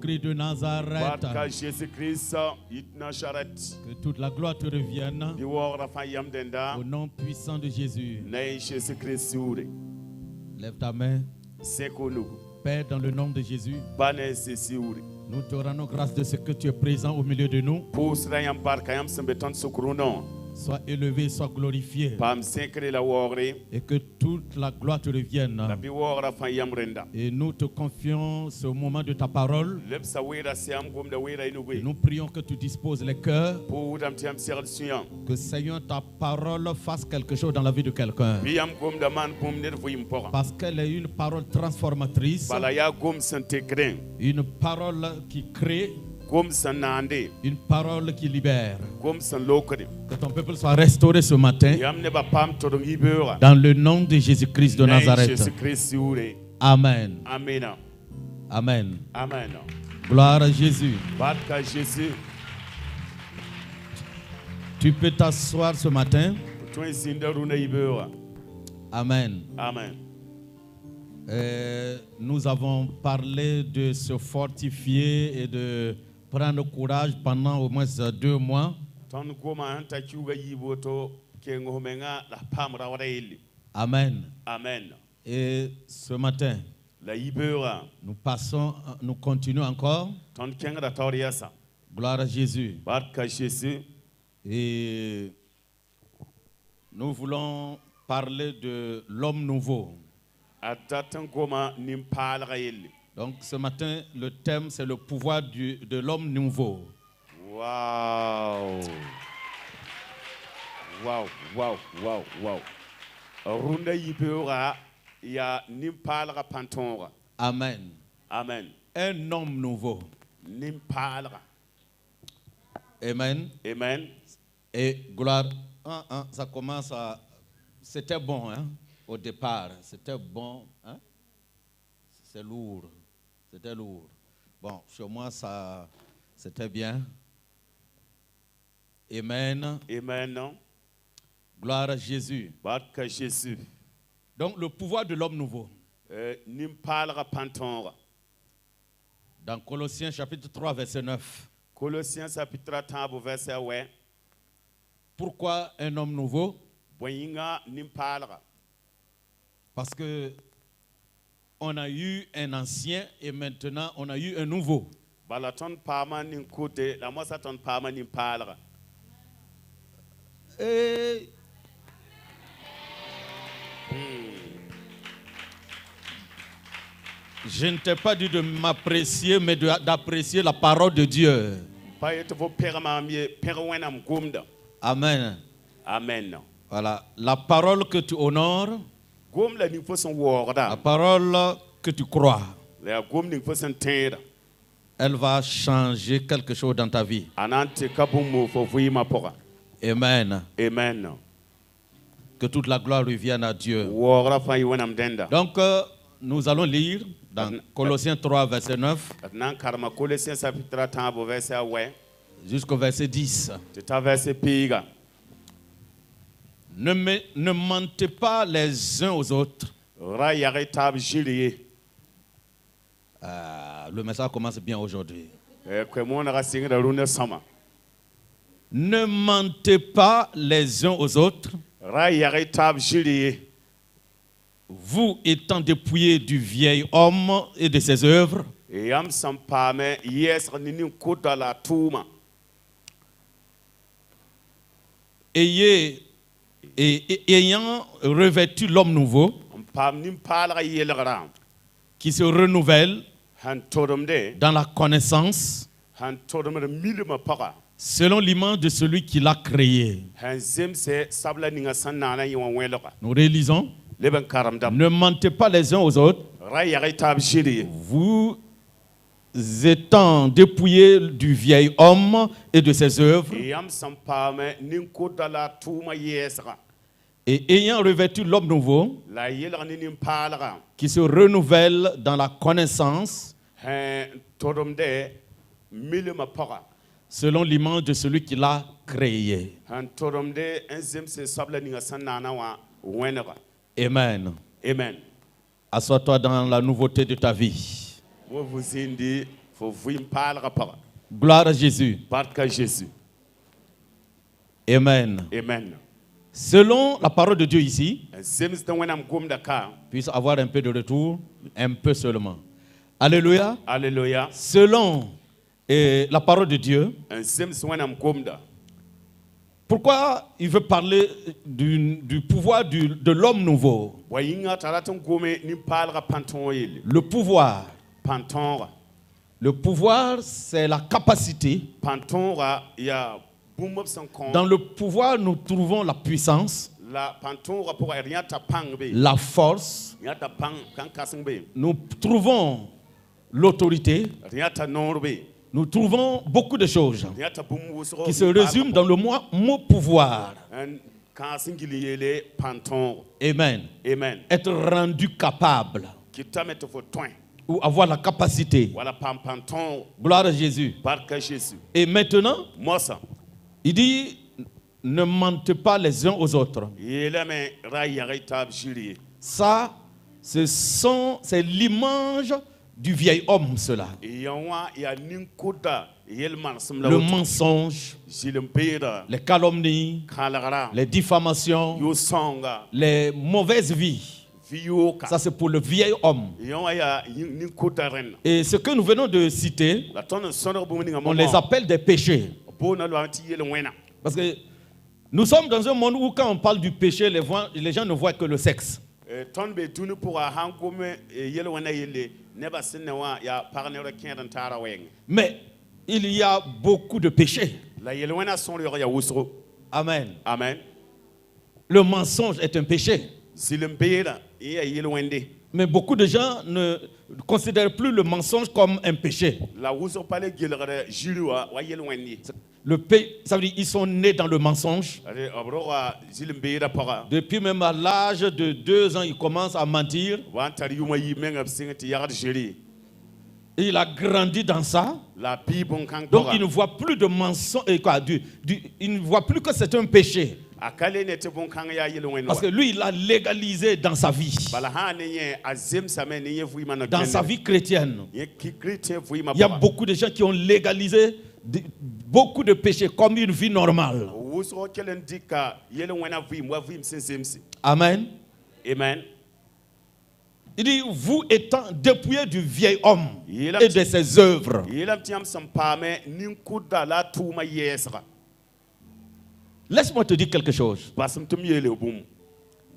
Christ de Nazareth, que toute la gloire te revienne au nom puissant de Jésus. Lève ta main. Père, dans le nom de Jésus, nous te rendons grâce de ce que tu es présent au milieu de nous. Sois élevé, sois glorifié. Et que toute la gloire te revienne. Et nous te confions ce moment de ta parole. Et nous prions que tu disposes les cœurs. Que Seigneur, ta parole fasse quelque chose dans la vie de quelqu'un. Parce qu'elle est une parole transformatrice. Une parole qui crée. Une parole qui libère. Que ton peuple soit restauré ce matin. Dans le nom de Jésus-Christ de Nazareth. Amen. Amen. Amen. Amen. Gloire à Jésus. Tu peux t'asseoir ce matin. Amen. Amen. Nous avons parlé de se fortifier et de prendre courage pendant au moins 2 mois. Amen. Amen. Et ce matin, nous continuons encore. Gloire à Jésus. Et nous voulons parler de l'homme nouveau. Donc ce matin, le thème c'est le pouvoir de l'homme nouveau. Wow. Wow, wow, wow, wow. Amen. Amen. Un homme nouveau. Amen. Amen. Et gloire. Ça commence à. C'était bon, hein, au départ. C'était bon. Hein? C'est lourd. C'était lourd. Bon, chez moi, ça, c'était bien. Amen. Amen. Gloire à Jésus. Donc, le pouvoir de l'homme nouveau. Dans Colossiens chapitre 3, verset 9. Colossiens chapitre 3, verset 9. Pourquoi un homme nouveau? Parce que on a eu un ancien et maintenant on a eu un nouveau. Et je ne t'ai pas dit de m'apprécier, mais d'apprécier la parole de Dieu. Amen. Amen. Voilà, la parole que tu honores, la parole que tu crois, elle va changer quelque chose dans ta vie. Amen. Amen. Que toute la gloire revienne à Dieu. Donc, nous allons lire dans Colossiens 3, verset 9 jusqu'au verset 10. Ne mentez pas les uns aux autres. Le message commence bien aujourd'hui. Ne mentez pas les uns aux autres. Vous étant dépouillés du vieil homme et de ses œuvres. Ayant revêtu l'homme nouveau qui se renouvelle dans la connaissance selon l'image de celui qui l'a créé. Nous réalisons. Ne mentez pas les uns aux autres. Vous étant dépouillés du vieil homme et de ses œuvres, et ayant revêtu l'homme nouveau, qui se renouvelle dans la connaissance, selon l'image de celui qui l'a créé. Amen. Amen. Assois-toi dans la nouveauté de ta vie. Gloire à Jésus. Amen. Amen. Selon la parole de Dieu ici, puisse avoir un peu de retour, un peu seulement. Alléluia. Alléluia. Selon la parole de Dieu, pourquoi il veut parler du pouvoir de l'homme nouveau? Le pouvoir. Le pouvoir, c'est la capacité. Dans le pouvoir, nous trouvons la puissance, la force, nous trouvons l'autorité, nous trouvons beaucoup de choses qui se résument dans le mot pouvoir. Amen. Amen. Être rendu capable ou avoir la capacité. Gloire à Jésus. Et maintenant, il dit, ne mentez pas les uns aux autres. Ça, c'est l'image du vieil homme, cela. Le mensonge, les calomnies, les diffamations, les mauvaises vies. Ça, c'est pour le vieil homme. Et ce que nous venons de citer, on les appelle des péchés. Parce que nous sommes dans un monde où quand on parle du péché, les gens ne voient que le sexe. Mais il y a beaucoup de péchés. Amen. Amen. Le mensonge est un péché. Mais beaucoup de gens ne considèrent plus le mensonge comme un péché. Ça veut dire qu'ils sont nés dans le mensonge. Depuis même à l'âge de 2 ans, ils commencent à mentir. Il a grandi dans ça. Donc il ne voit plus de mensonge. Il ne voit plus que c'est un péché. Parce que lui, il a légalisé dans sa vie. Dans sa vie chrétienne. Il y a beaucoup de gens qui ont légalisé beaucoup de péchés comme une vie normale. Amen. Amen. Il dit, vous étant dépouillés du vieil homme et de ses œuvres. Laisse-moi te dire quelque chose.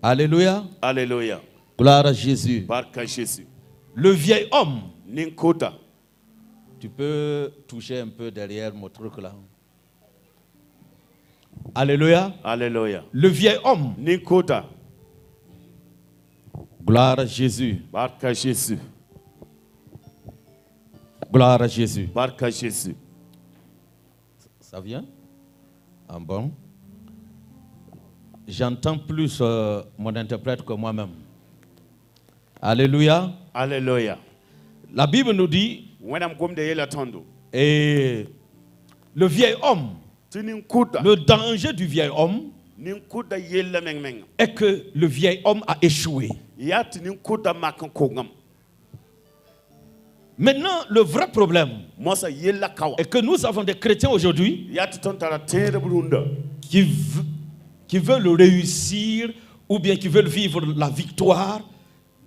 Alléluia. Alléluia. Gloire à Jésus. Le vieil homme. Tu peux toucher un peu derrière mon truc là. Alléluia. Alléluia. Le vieil homme. Gloire à Jésus. Gloire à Jésus. Ça vient? Ah bon? J'entends plus mon interprète que moi-même. Alléluia. Alléluia. La Bible nous dit, et le vieil homme, le danger du vieil homme est que le vieil homme a échoué. Maintenant, le vrai problème est que nous avons des chrétiens aujourd'hui qui veulent réussir ou bien qui veulent vivre la victoire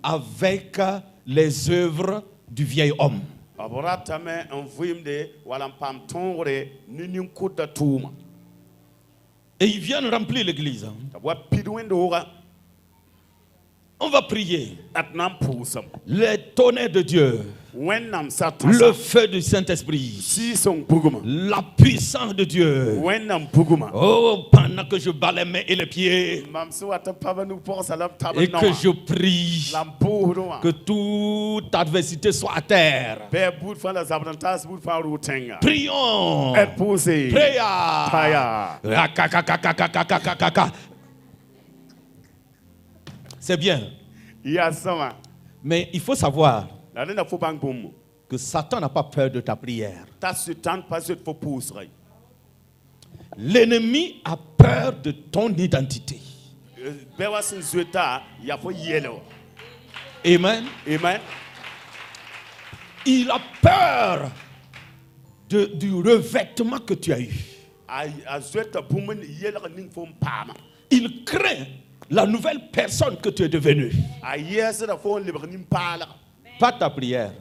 avec les œuvres du vieil homme. Et ils viennent remplir l'église. On va prier. Les tonnerres de Dieu. Le feu du Saint-Esprit. La puissance de Dieu. Oh, pendant que je bats les mains et les pieds. Et que je prie. Que toute adversité soit à terre. Prions. Prions. C'est bien. Mais il faut savoir que Satan n'a pas peur de ta prière. L'ennemi a peur de ton identité. Amen. Amen. Il a peur du revêtement que tu as eu. Il craint la nouvelle personne que tu es devenue. Pas ta prière.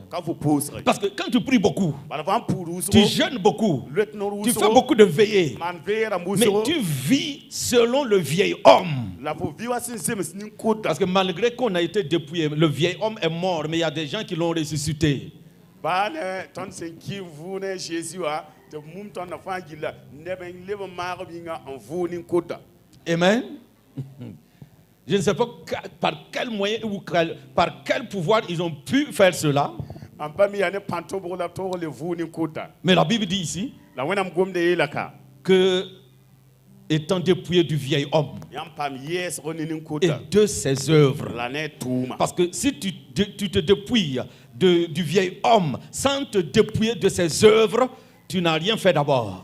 Parce que quand tu pries beaucoup, tu jeûnes beaucoup, tu fais beaucoup de veillées, mais tu vis selon le vieil homme. Parce que malgré qu'on a été dépouillé, le vieil homme est mort, mais il y a des gens qui l'ont ressuscité. Amen. Je ne sais pas par quel moyen ou par quel pouvoir ils ont pu faire cela. Mais la Bible dit ici que, étant dépouillé du vieil homme et de ses œuvres, parce que si tu te dépouilles du vieil homme sans te dépouiller de ses œuvres, tu n'as rien fait d'abord.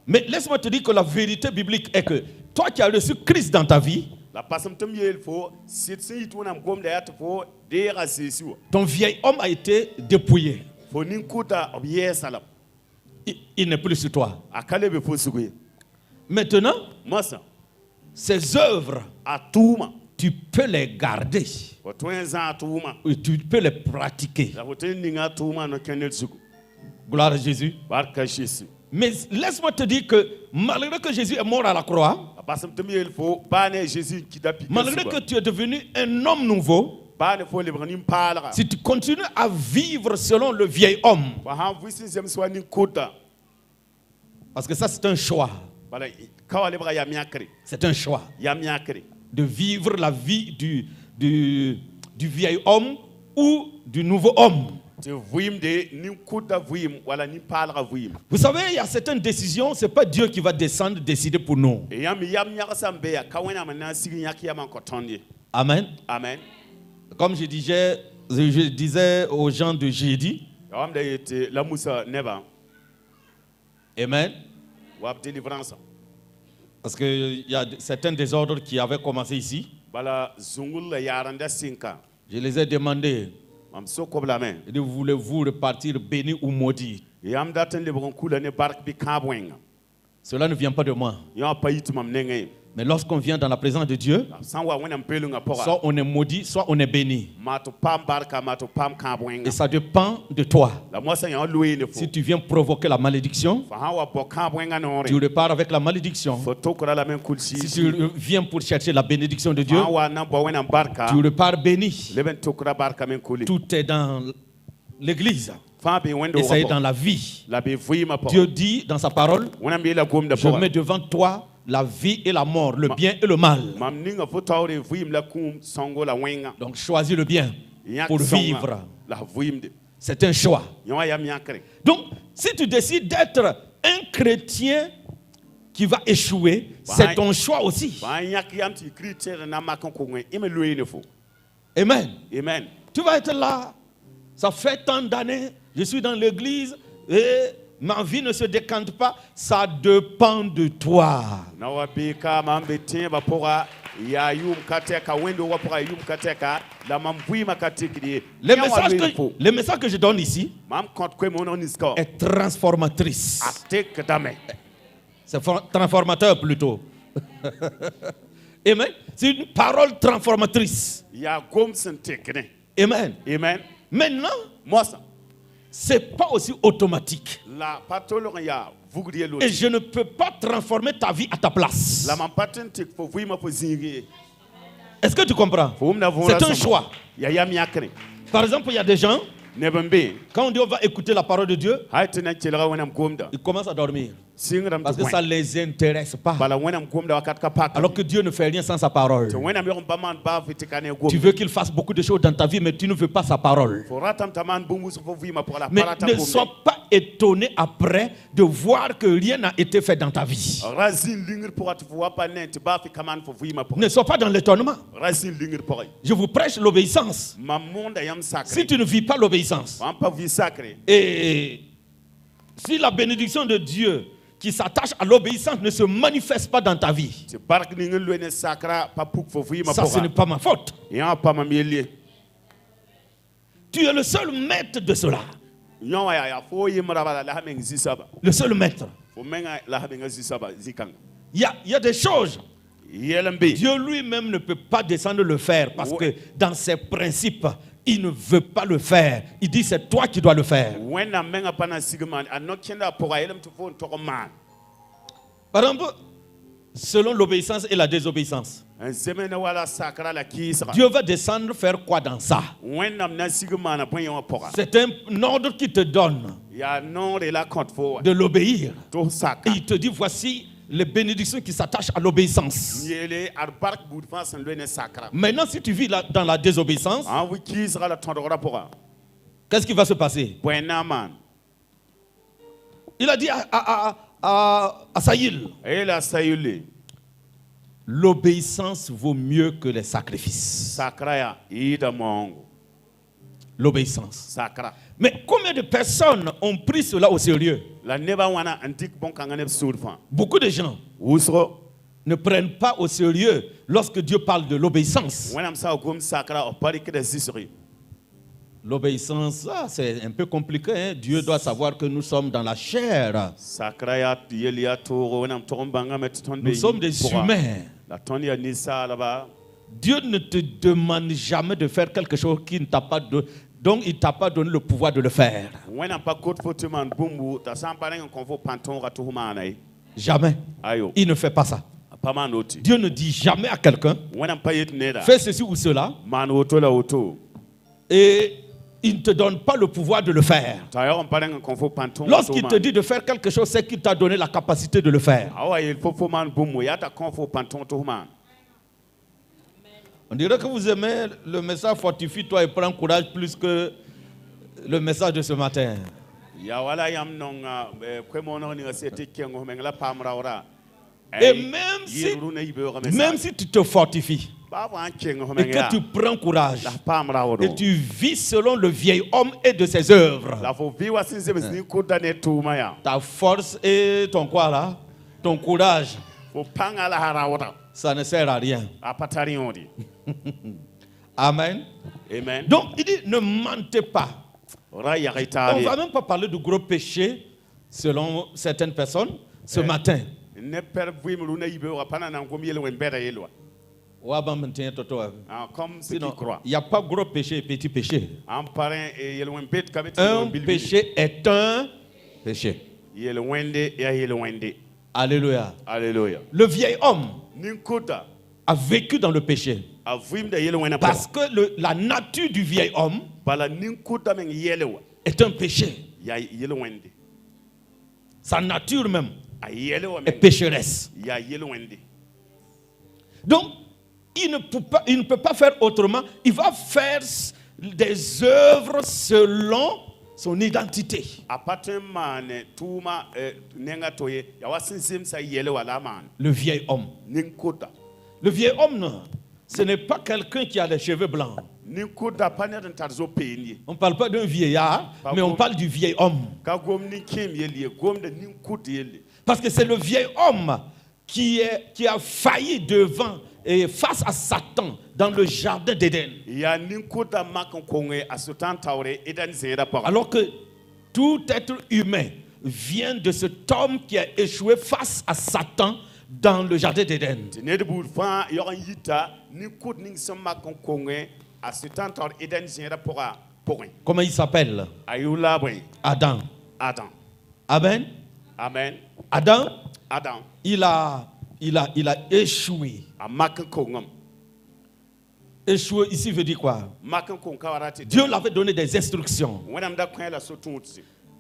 Mais laisse-moi te dire que la vérité biblique est que toi qui as reçu Christ dans ta vie, ton vieil homme a été dépouillé. Il n'est plus sur toi. Maintenant, ses œuvres, tu peux les garder. Tu peux les pratiquer. Gloire à Jésus. Mais laisse-moi te dire que malgré que Jésus est mort à la croix, malgré que tu es devenu un homme nouveau, si tu continues à vivre selon le vieil homme, parce que ça c'est un choix. C'est un choix de vivre la vie du vieil homme ou du nouveau homme. Vous savez, il y a certaines décisions, ce n'est pas Dieu qui va descendre décider pour nous. Amen. Amen. Comme je disais aux gens de jeudi. Amen. Parce qu'il y a certains désordres qui avaient commencé ici. Je les ai demandé. Voulez-vous repartir béni ou maudit? Cela ne vient pas de moi. Mais lorsqu'on vient dans la présence de Dieu, soit on est maudit, soit on est béni. Et ça dépend de toi. Si tu viens provoquer la malédiction, tu repars avec la malédiction. Si tu viens pour chercher la bénédiction de Dieu, tu repars béni. Tout est dans l'église. Et ça est dans la vie. Dieu dit dans sa parole, je mets devant toi la vie et la mort, le bien et le mal. Donc choisis le bien pour vivre. C'est un choix. Donc si tu décides d'être un chrétien qui va échouer, c'est ton choix aussi. Amen. Amen. Tu vas être là, ça fait tant d'années, je suis dans l'église et ma vie ne se décante pas, ça dépend de toi. Le message que je donne ici est transformatrice. C'est transformateur plutôt. Amen. C'est une parole transformatrice. Amen. Amen. Maintenant, c'est pas aussi automatique. Et je ne peux pas transformer ta vie à ta place. Est-ce que tu comprends? C'est un choix. Par exemple, il y a des gens, quand on dit on va écouter la parole de Dieu, ils commencent à dormir. Parce que ça ne les intéresse pas. Alors que Dieu ne fait rien sans sa parole. Tu veux qu'il fasse beaucoup de choses dans ta vie, mais tu ne veux pas sa parole. Mais ne sois pas étonné après de voir que rien n'a été fait dans ta vie. Ne sois pas dans l'étonnement. Je vous prêche l'obéissance. Si tu ne vis pas l'obéissance, et si la bénédiction de Dieu qui s'attache à l'obéissance ne se manifeste pas dans ta vie, ça ce n'est pas ma faute. Tu es le seul maître de cela. Le seul maître. Il y a des choses. Dieu lui-même ne peut pas descendre le faire parce que dans ses principes, il ne veut pas le faire. Il dit c'est toi qui dois le faire. Par exemple, selon l'obéissance et la désobéissance, Dieu va descendre faire quoi dans ça? C'est un ordre qui te donne de l'obéir. Et il te dit voici les bénédictions qui s'attachent à l'obéissance. Maintenant, si tu vis dans la désobéissance, qu'est-ce qui va se passer? Il a dit à Saïl, l'obéissance vaut mieux que les sacrifices. L'obéissance. Mais combien de personnes ont pris cela au sérieux? Beaucoup de gens ne prennent pas au sérieux lorsque Dieu parle de l'obéissance. L'obéissance, c'est un peu compliqué. Hein? Dieu doit savoir que nous sommes dans la chair. Nous sommes des humains. Dieu ne te demande jamais de faire quelque chose qui ne t'a pas donné. Donc il ne t'a pas donné le pouvoir de le faire. Jamais. Il ne fait pas ça. Dieu ne dit jamais à quelqu'un fais ceci ou cela. Et il ne te donne pas le pouvoir de le faire. Lorsqu'il te dit de faire quelque chose, c'est qu'il t'a donné la capacité de le faire. On dirait que vous aimez le message fortifie-toi et prends courage plus que le message de ce matin. Et même si tu te fortifies et que tu prends courage et tu vis selon le vieil homme et de ses œuvres, ta force et ton quoi là, ton courage, ça ne sert à rien. Amen. Amen. Donc il dit ne mentez pas. On ne va même pas parler de gros péchés selon certaines personnes ce matin. Sinon, il n'y a pas gros péché et petit péché. Un péché est un péché. Alléluia. Alléluia. Le vieil homme a vécu dans le péché. Parce que la nature du vieil homme est un péché. Sa nature même est pécheresse. Donc, il ne peut pas faire autrement. Il va faire des œuvres selon son identité. Le vieil homme. Le vieil homme, ce n'est pas quelqu'un qui a les cheveux blancs. On ne parle pas d'un vieillard, mais on parle du vieil homme. Parce que c'est le vieil homme qui a failli devant et face à Satan dans le jardin d'Éden. Alors que tout être humain vient de cet homme qui a échoué face à Satan dans le jardin d'Éden. Comment il s'appelle? Adam. Amen. Amen. Adam. Adam. Il a échoué. Échoué ici veut dire quoi? Dieu l'avait donné des instructions.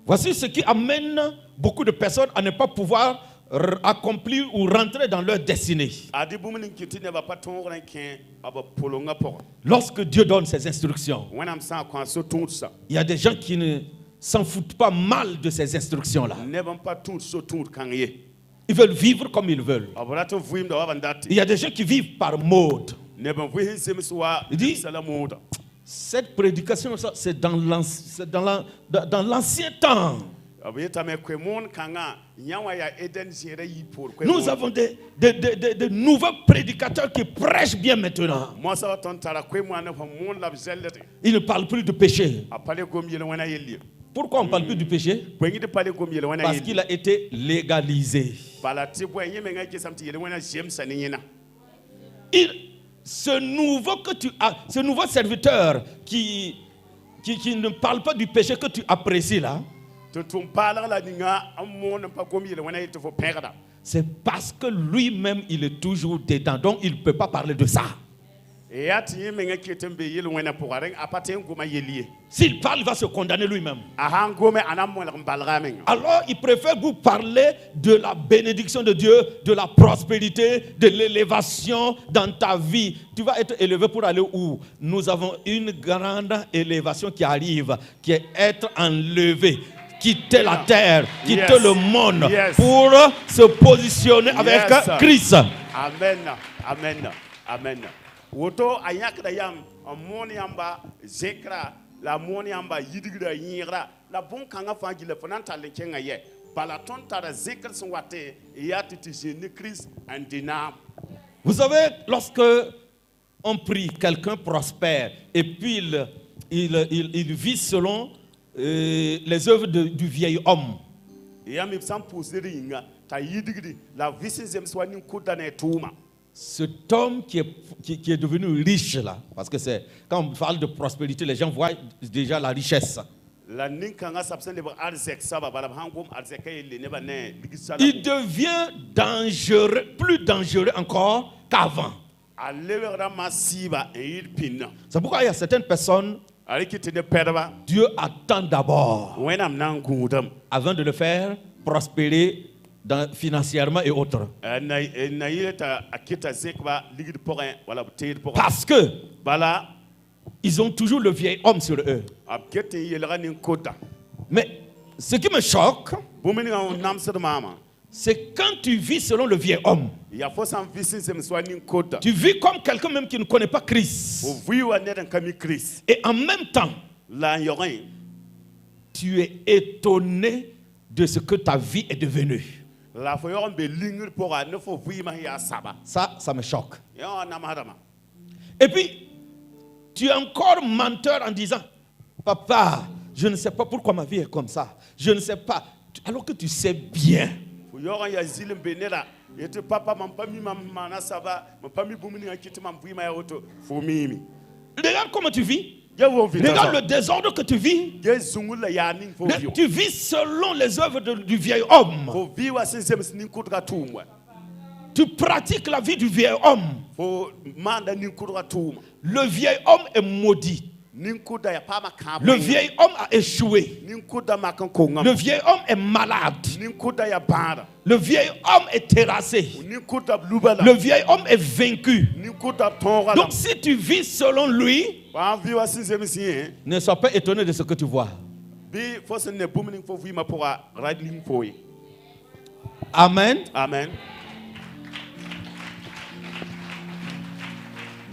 Voici ce qui amène beaucoup de personnes à ne pas pouvoir accomplir ou rentrer dans leur destinée. Lorsque Dieu donne ses instructions, il y a des gens qui ne s'en foutent pas mal de ces instructions-là. Ils veulent vivre comme ils veulent. Il y a des gens qui vivent par mode. Il dit, cette prédication, c'est dans l'ancien temps. Nous avons des nouveaux prédicateurs qui prêchent bien maintenant. Ils ne parlent plus de péché. Pourquoi on ne parle plus du péché? Parce qu'il a été légalisé. Ce nouveau serviteur qui ne parle pas du péché que tu apprécies là, c'est parce que lui-même il est toujours dedans, donc il ne peut pas parler de ça. S'il parle, il va se condamner lui-même. Alors il préfère vous parler de la bénédiction de Dieu, de la prospérité, de l'élévation dans ta vie. Tu vas être élevé pour aller où? Nous avons une grande élévation qui arrive, qui est être enlevé, quitter la terre, quitter le monde pour se positionner avec Christ. Amen. Amen. Amen. Woto ayakda yam amoni amba zekra la moni amba yidigra yira la bon kanga fangi le fananta le kenga ye balaton tara zekra son wate yatiti Jésus Christ andina. Vous savez, lorsque on prie, quelqu'un prospère et puis il vit selon les œuvres du vieil homme. Yam sans poser ringa ta yidigri la visizem swani kudane tuma. Cet homme qui est devenu riche là, parce que c'est quand on parle de prospérité, les gens voient déjà la richesse. Il devient dangereux, plus dangereux encore qu'avant. C'est pourquoi il y a certaines personnes, Dieu attend d'abord, avant de le faire prospérer financièrement et autres. Parce que ils ont toujours le vieil homme sur eux. Mais ce qui me choque, c'est quand tu vis selon le vieil homme. Tu vis comme quelqu'un même qui ne connaît pas Christ. Et en même temps, tu es étonné de ce que ta vie est devenue. Ça me choque. Et puis, tu es encore menteur en disant, papa, je ne sais pas pourquoi ma vie est comme ça. Je ne sais pas. Alors que tu sais bien. Regarde comment tu vis. Regarde le désordre que tu vis. Tu vis selon les œuvres du vieil homme. Tu pratiques la vie du vieil homme. Le vieil homme est maudit. Le vieil homme a échoué. Le vieil homme est malade. Le vieil homme est terrassé. Le vieil homme est vaincu. Donc si tu vis selon lui, ne sois pas étonné de ce que tu vois. Amen. Amen.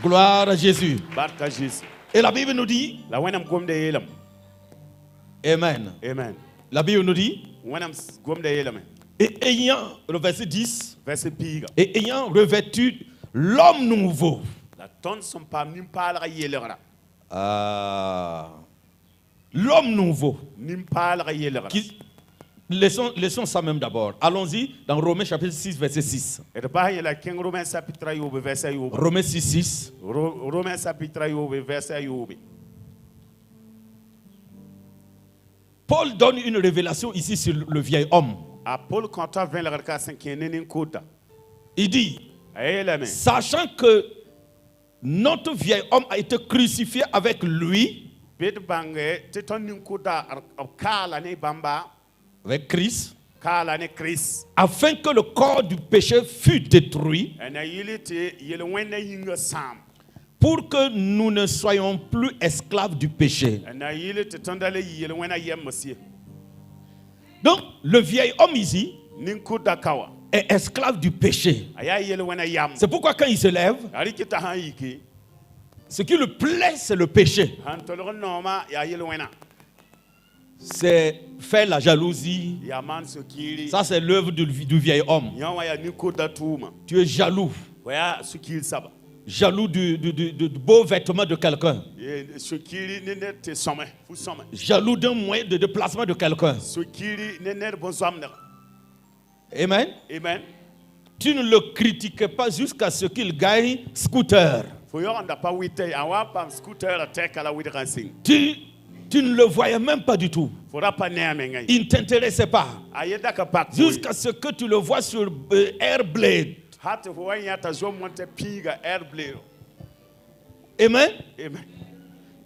Gloire à Jésus. Et la Bible nous dit, Amen. Amen. La Bible nous dit, et ayant, le verset 10, et ayant revêtu l'homme nouveau. L'homme nouveau. Laissons ça même d'abord. Allons-y dans Romains chapitre 6, verset 6. Romains 6, 6. Paul donne une révélation ici sur le vieil homme. Il dit, sachant que notre vieil homme a été crucifié avec lui, avec Christ, afin que le corps du péché fût détruit, pour que nous ne soyons plus esclaves du péché. Donc, le vieil homme ici est esclave du péché. C'est pourquoi quand il se lève, ce qui le plaît, c'est le péché. c'est faire la jalousie. Ça, c'est l'œuvre du vieil homme. Tu es jaloux. Jaloux du beau vêtement de quelqu'un. Jaloux d'un moyen de déplacement de quelqu'un. Amen. Amen. Tu ne le critiquais pas jusqu'à ce qu'il gagne scooter. Tu ne le voyais même pas du tout. Il ne t'intéressait pas. Jusqu'à ce que tu le vois sur Airblade. Amen. Amen.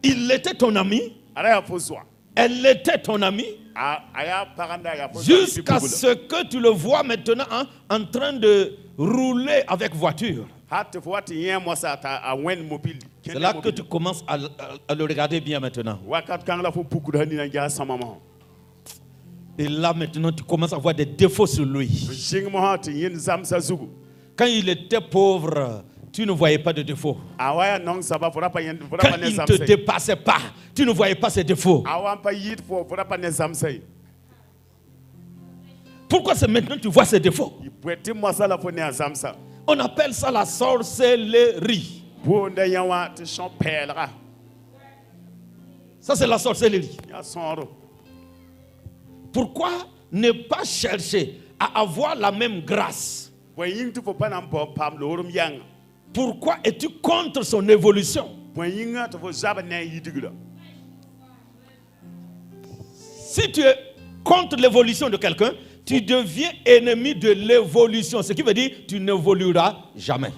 Il était ton ami. Elle était ton amie. Jusqu'à ce que tu le vois maintenant en train de rouler avec voiture. C'est là que tu commences à le regarder bien maintenant. Et là maintenant tu commences à voir des défauts sur lui. Quand il était pauvre, tu ne voyais pas de défauts. Quand il ne te dépassait pas, tu ne voyais pas ses défauts. Pourquoi c'est maintenant que tu vois ses défauts? On appelle ça la sorcellerie. Ça, c'est la sorcellerie. Pourquoi ne pas chercher à avoir la même grâce? Pourquoi es-tu contre son évolution? Si tu es contre l'évolution de quelqu'un, tu deviens ennemi de l'évolution. Ce qui veut dire que tu n'évolueras jamais.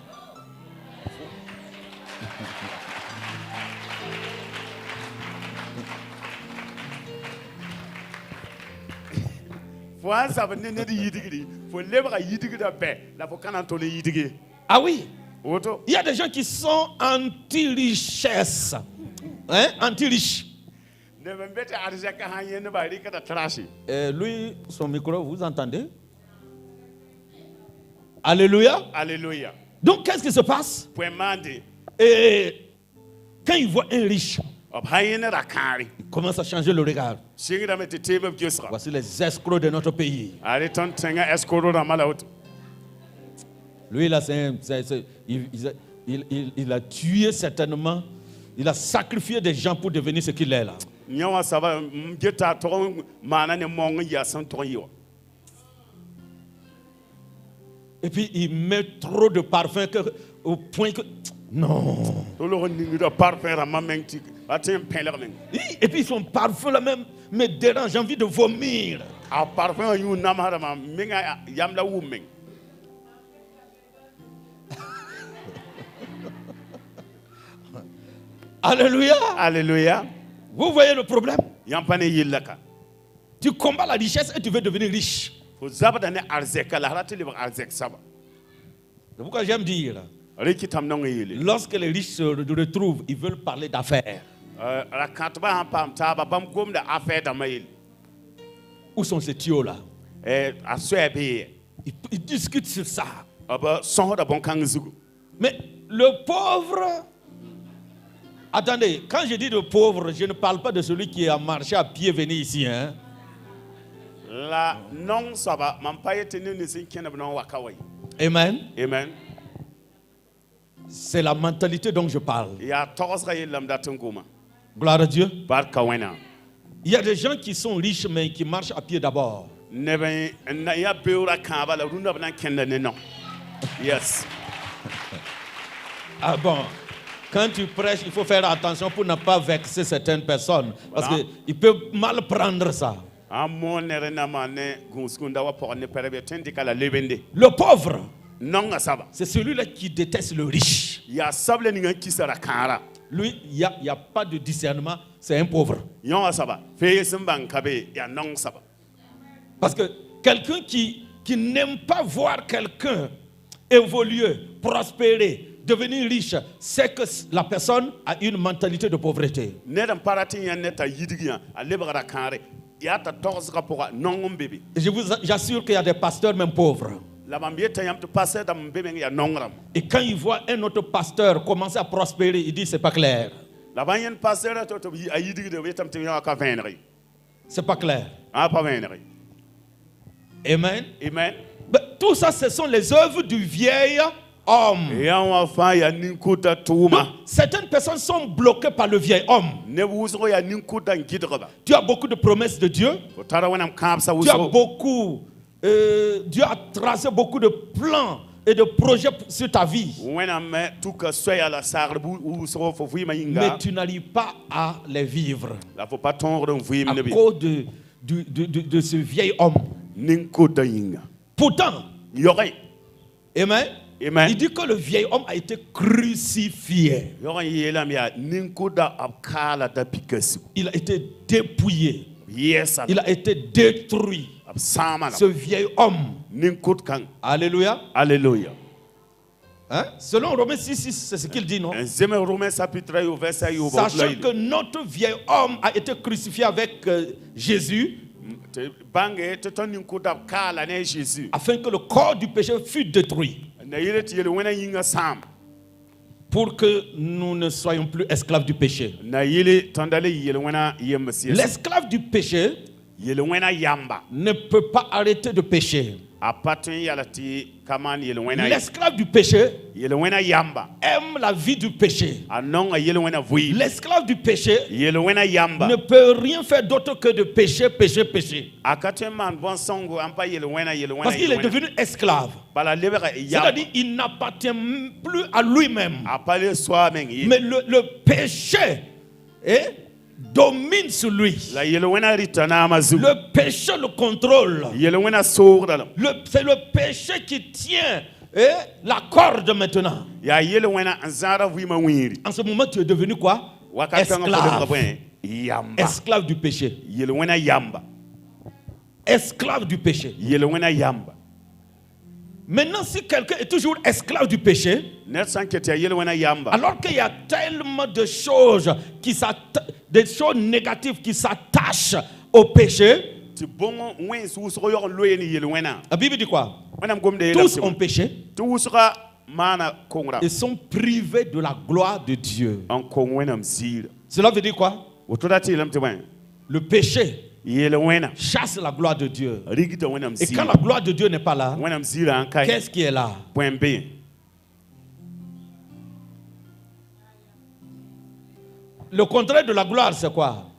Ah oui. Il y a des gens qui sont anti-richesse. Hein? Anti-riche. Lui, son micro, vous entendez? Alléluia. Alléluia. Donc, qu'est-ce qui se passe? Et quand il voit un riche, il commence à changer le regard. Voici les escrocs de notre pays. Lui, là, il a tué certainement. Il a sacrifié des gens pour devenir ce qu'il est là. Et puis il met trop de parfum au point que... Non. Et puis son parfum là même me dérange, j'ai envie de vomir. Alléluia. Alléluia. Vous voyez le problème? Tu combats la richesse et tu veux devenir riche. C'est pourquoi j'aime dire, lorsque les riches se retrouvent, ils veulent parler d'affaires. Où sont ces tuyaux-là? Ils discutent sur ça. Mais le pauvre... Attendez, quand je dis de pauvre, je ne parle pas de celui qui a marché à pied venu ici. Hein? Amen. Amen. C'est la mentalité dont je parle. Gloire à Dieu. Il y a des gens qui sont riches mais qui marchent à pied d'abord. Yes. Ah bon. Quand tu prêches, il faut faire attention pour ne pas vexer certaines personnes. Parce qu'ils peuvent mal prendre ça. Le pauvre, c'est celui-là qui déteste le riche. Lui, il n'y a pas de discernement, c'est un pauvre. Parce que quelqu'un qui n'aime pas voir quelqu'un évoluer, prospérer, devenir riche, c'est que la personne a une mentalité de pauvreté. Et j'assure qu'il y a des pasteurs même pauvres. Et quand ils voient un autre pasteur commencer à C'est pas clair. Amen. Amen. Amen. Tout ça, ce sont les œuvres du vieil homme. Donc, certaines personnes sont bloquées par le vieil homme. Tu as beaucoup de promesses de Dieu. Tu as beaucoup, Dieu a tracé beaucoup de plans et de projets sur ta vie. Mais tu n'arrives pas à les vivre à cause de ce vieil homme. Pourtant, amen. Amen. Il dit que le vieil homme a été crucifié. Il a été dépouillé. Il a été détruit. Ce vieil homme. Alléluia. Alléluia. Hein? Selon Romains 6:6, c'est ce qu'il dit, non? Sachant que notre vieil homme a été crucifié avec Jésus, afin que le corps du péché fût détruit, pour que nous ne soyons plus esclaves du péché. L'esclave du péché ne peut pas arrêter de pécher. L'esclave du péché aime la vie du péché. L'esclave du péché ne peut rien faire d'autre que de pécher, pécher, pécher. Parce qu'il est devenu esclave. C'est-à-dire qu'il n'appartient plus à lui-même. Mais le péché domine sur lui. Le péché le contrôle. C'est le péché qui tient la corde maintenant. En ce moment, tu es devenu quoi? Esclave. Esclave du péché. Esclave du péché. Maintenant, si quelqu'un est toujours esclave du péché, alors qu'il y a tellement de choses des choses négatives qui s'attachent au péché, la Bible dit quoi? Tous ont péché et sont privés de la gloire de Dieu. Cela veut dire quoi? Le péché chasse la gloire de Dieu. Et quand la gloire de Dieu n'est pas là, qu'est-ce qui est là? Le contraire de la gloire, c'est quoi?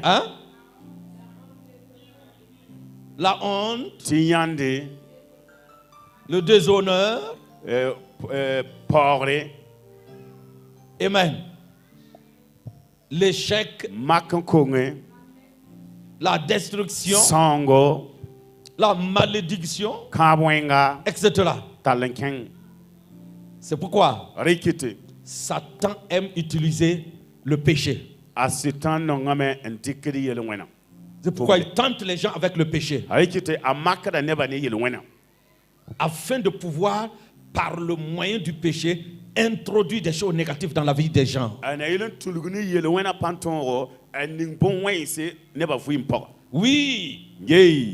Hein? La honte, le déshonneur, amen. L'échec, la destruction, la malédiction, etc. C'est pourquoi Satan aime utiliser le péché. C'est pourquoi il tente les gens avec le péché, afin de pouvoir, par le moyen du péché, introduire des choses négatives dans la vie des gens. Oui,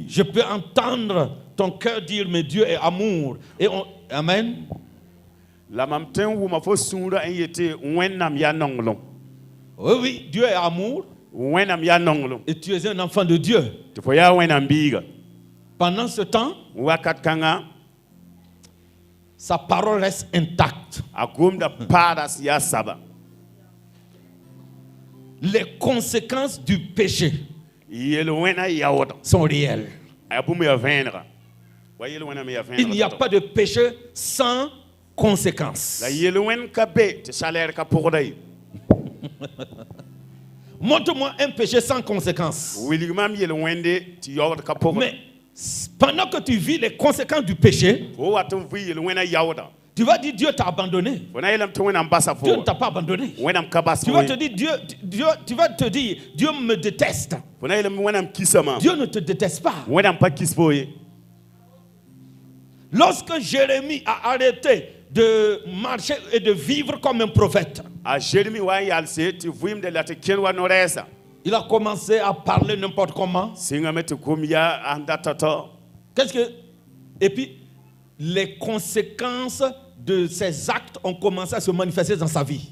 je peux entendre ton cœur dire, mais Dieu est amour. Et amen. Oui, Dieu est amour. Et tu es un enfant de Dieu. Pendant ce temps, sa parole reste intacte. Les conséquences du péché sont réelles. Il n'y a pas de péché sans conséquences. Montre-moi un péché sans conséquences. Mais pendant que tu vis les conséquences du péché, tu vas dire Dieu t'a abandonné. Dieu ne t'a pas abandonné. Tu vas te dire Dieu me déteste. Dieu ne te déteste pas. Lorsque Jérémie a arrêté de marcher et de vivre comme un prophète, il a commencé à parler n'importe comment. Et puis, les conséquences de ces actes ont commencé à se manifester dans sa vie.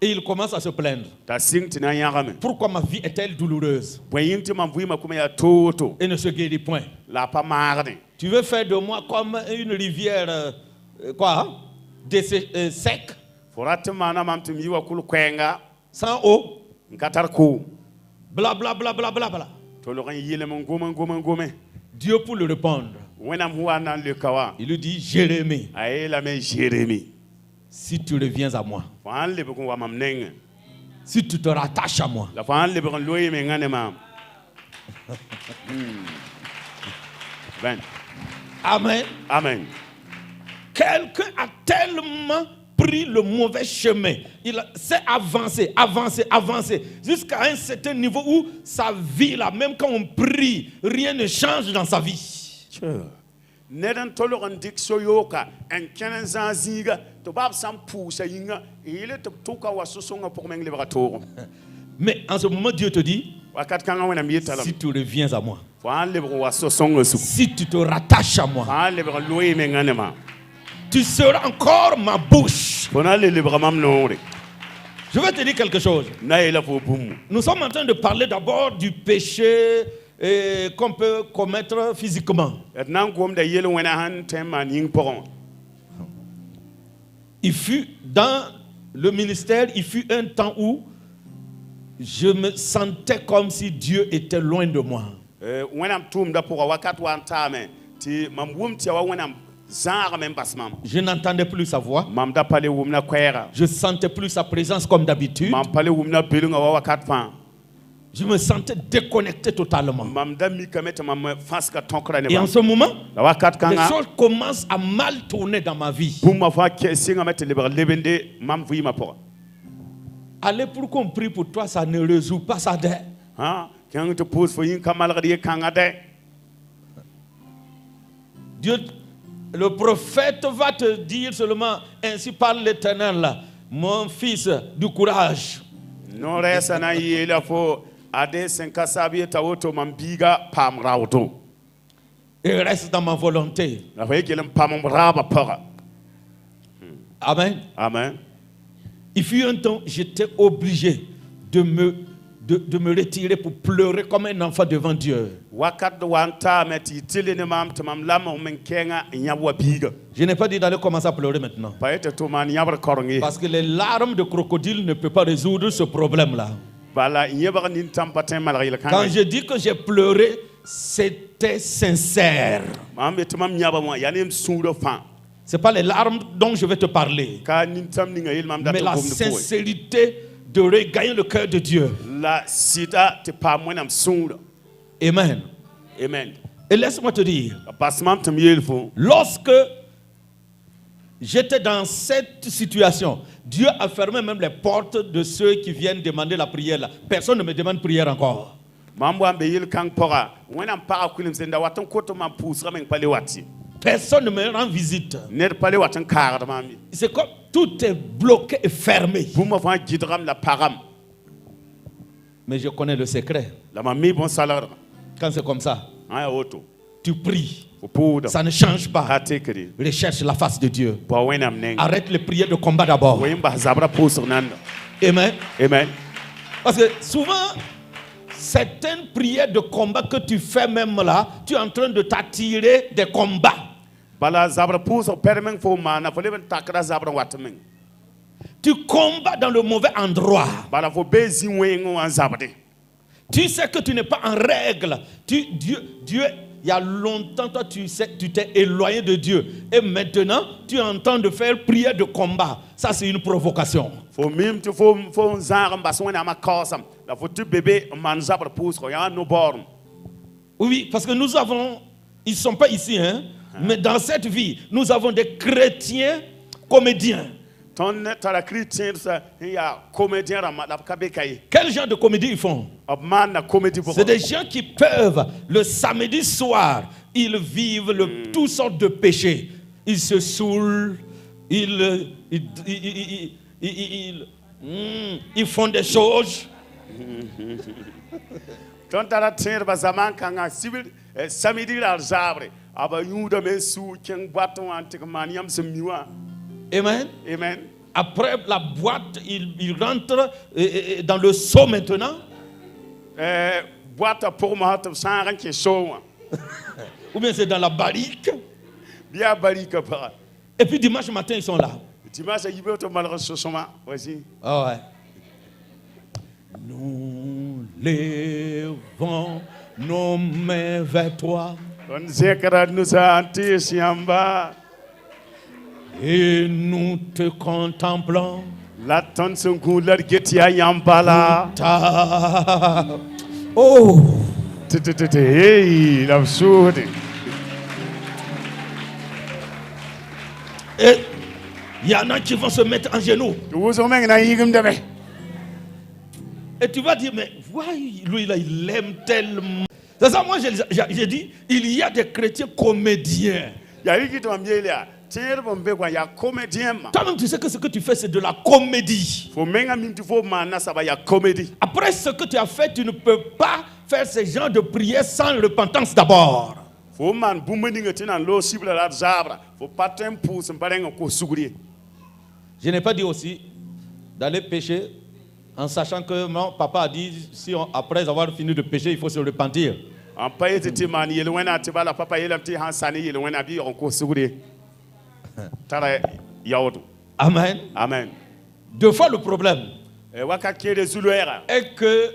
Et il commence à se plaindre. Pourquoi ma vie est-elle douloureuse? Et ne se guérit point. Tu veux faire de moi comme une rivière sec, sans eau, bla bla bla bla bla bla. Dieu pour le répondre, il lui dit Jérémie, si tu reviens à moi, si tu te rattaches à moi, amen. Amen. Quelqu'un a tellement pris le mauvais chemin. Il s'est avancé, jusqu'à un certain niveau où sa vie, là, même quand on prie, rien ne change dans sa vie. Mais en ce moment, Dieu te dit, si tu reviens à moi, si tu te rattaches à moi, tu seras encore ma bouche. Je vais te dire quelque chose. Nous sommes en train de parler d'abord du péché qu'on peut commettre physiquement. Il fut dans le ministère, il fut un temps où je me sentais comme si Dieu était loin de moi. Je n'entendais plus sa voix. Je sentais plus sa présence comme d'habitude. Je me sentais déconnecté totalement. Et en ce moment, les choses commencent à mal tourner dans ma vie. Allez, pour qu'on prie pour toi, ça ne résout pas ça. Dieu, le prophète va te dire seulement, ainsi parle l'Éternel, mon fils, du courage. Et reste dans ma volonté. Amen. Amen. Il fut un temps, j'étais obligé de me retirer pour pleurer comme un enfant devant Dieu. Je n'ai pas dit d'aller commencer à pleurer maintenant. Parce que les larmes de crocodile ne peuvent pas résoudre ce problème-là. Quand je dis que j'ai pleuré, c'était sincère. Ce n'est pas les larmes dont je vais te parler, mais la sincérité de regagner le cœur de Dieu. Amen. Amen. Et laisse-moi te dire, lorsque j'étais dans cette situation, Dieu a fermé même les portes de ceux qui viennent demander la prière là. Personne ne me demande prière encore. Personne ne me rend visite. C'est comme tout est bloqué et fermé. Mais je connais le secret. Quand c'est comme ça, tu pries. Ça ne change pas. Recherche la face de Dieu. Arrête les prières de combat d'abord. Amen. Amen. Parce que souvent, certaines prières de combat que tu fais même là, tu es en train de t'attirer des combats. Tu combats dans le mauvais endroit. Tu sais que tu n'es pas en règle. Dieu, il y a longtemps, toi, tu t'es éloigné de Dieu. Et maintenant, tu es en train de faire prière de combat. Ça, c'est une provocation. Oui, parce que nous avons, ils ne sont pas ici, hein, mais dans cette vie, nous avons des chrétiens comédiens. Quel genre de comédie ils font? C'est des gens qui peuvent, le samedi soir, ils vivent toutes sortes de péchés. Ils se saoulent, ils font des choses. Amen. Amen. Après la boîte, il rentre dans le seau maintenant. Boîte pour moi, qui seau. Ou bien c'est dans la barrique. Bien barrique. Et puis dimanche matin, ils sont là. Dimanche, il veut te malheureusement. Vas-y. Ah ouais. Nous levons nos mains vers toi. Et nous te contemplons. Oh! Et il y en a qui vont se mettre en genoux. Et tu vas dire, mais lui là, il aime tellement. C'est ça, moi j'ai dit, il y a des chrétiens comédiens. Toi-même, tu sais que ce que tu fais, c'est de la comédie. Après ce que tu as fait, tu ne peux pas faire ce genre de prière sans repentance d'abord. Je n'ai pas dit aussi d'aller pécher en sachant que mon papa a dit, après avoir fini de pécher, il faut se repentir. Amen. Amen. Deux fois le problème est que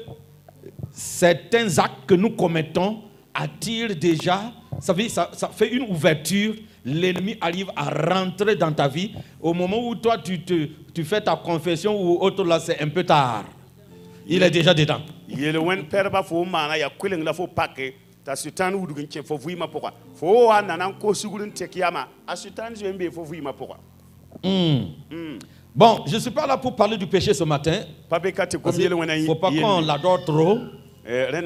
certains actes que nous commettons attirent déjà, ça fait une ouverture, l'ennemi arrive à rentrer dans ta vie. Au moment où toi tu fais ta confession ou autre, là c'est un peu tard. Il est déjà dedans. Bon, je ne suis pas là pour parler du péché ce matin. Il ne faut pas qu'on l'adore trop. Mais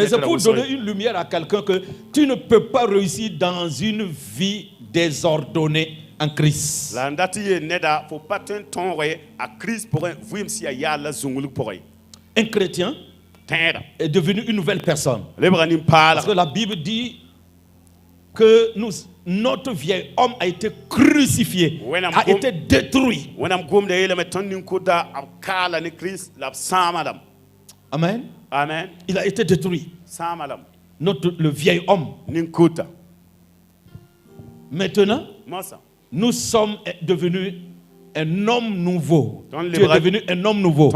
c'est pour donner une lumière à quelqu'un que tu ne peux pas réussir dans une vie désordonnée en Christ. Un chrétien est devenu une nouvelle personne. Parce que la Bible dit que notre vieil homme a été crucifié, a été détruit. Amen. Amen. Il a été détruit. Le vieil homme. Maintenant, nous sommes devenus un homme nouveau. Tu es devenu un homme nouveau.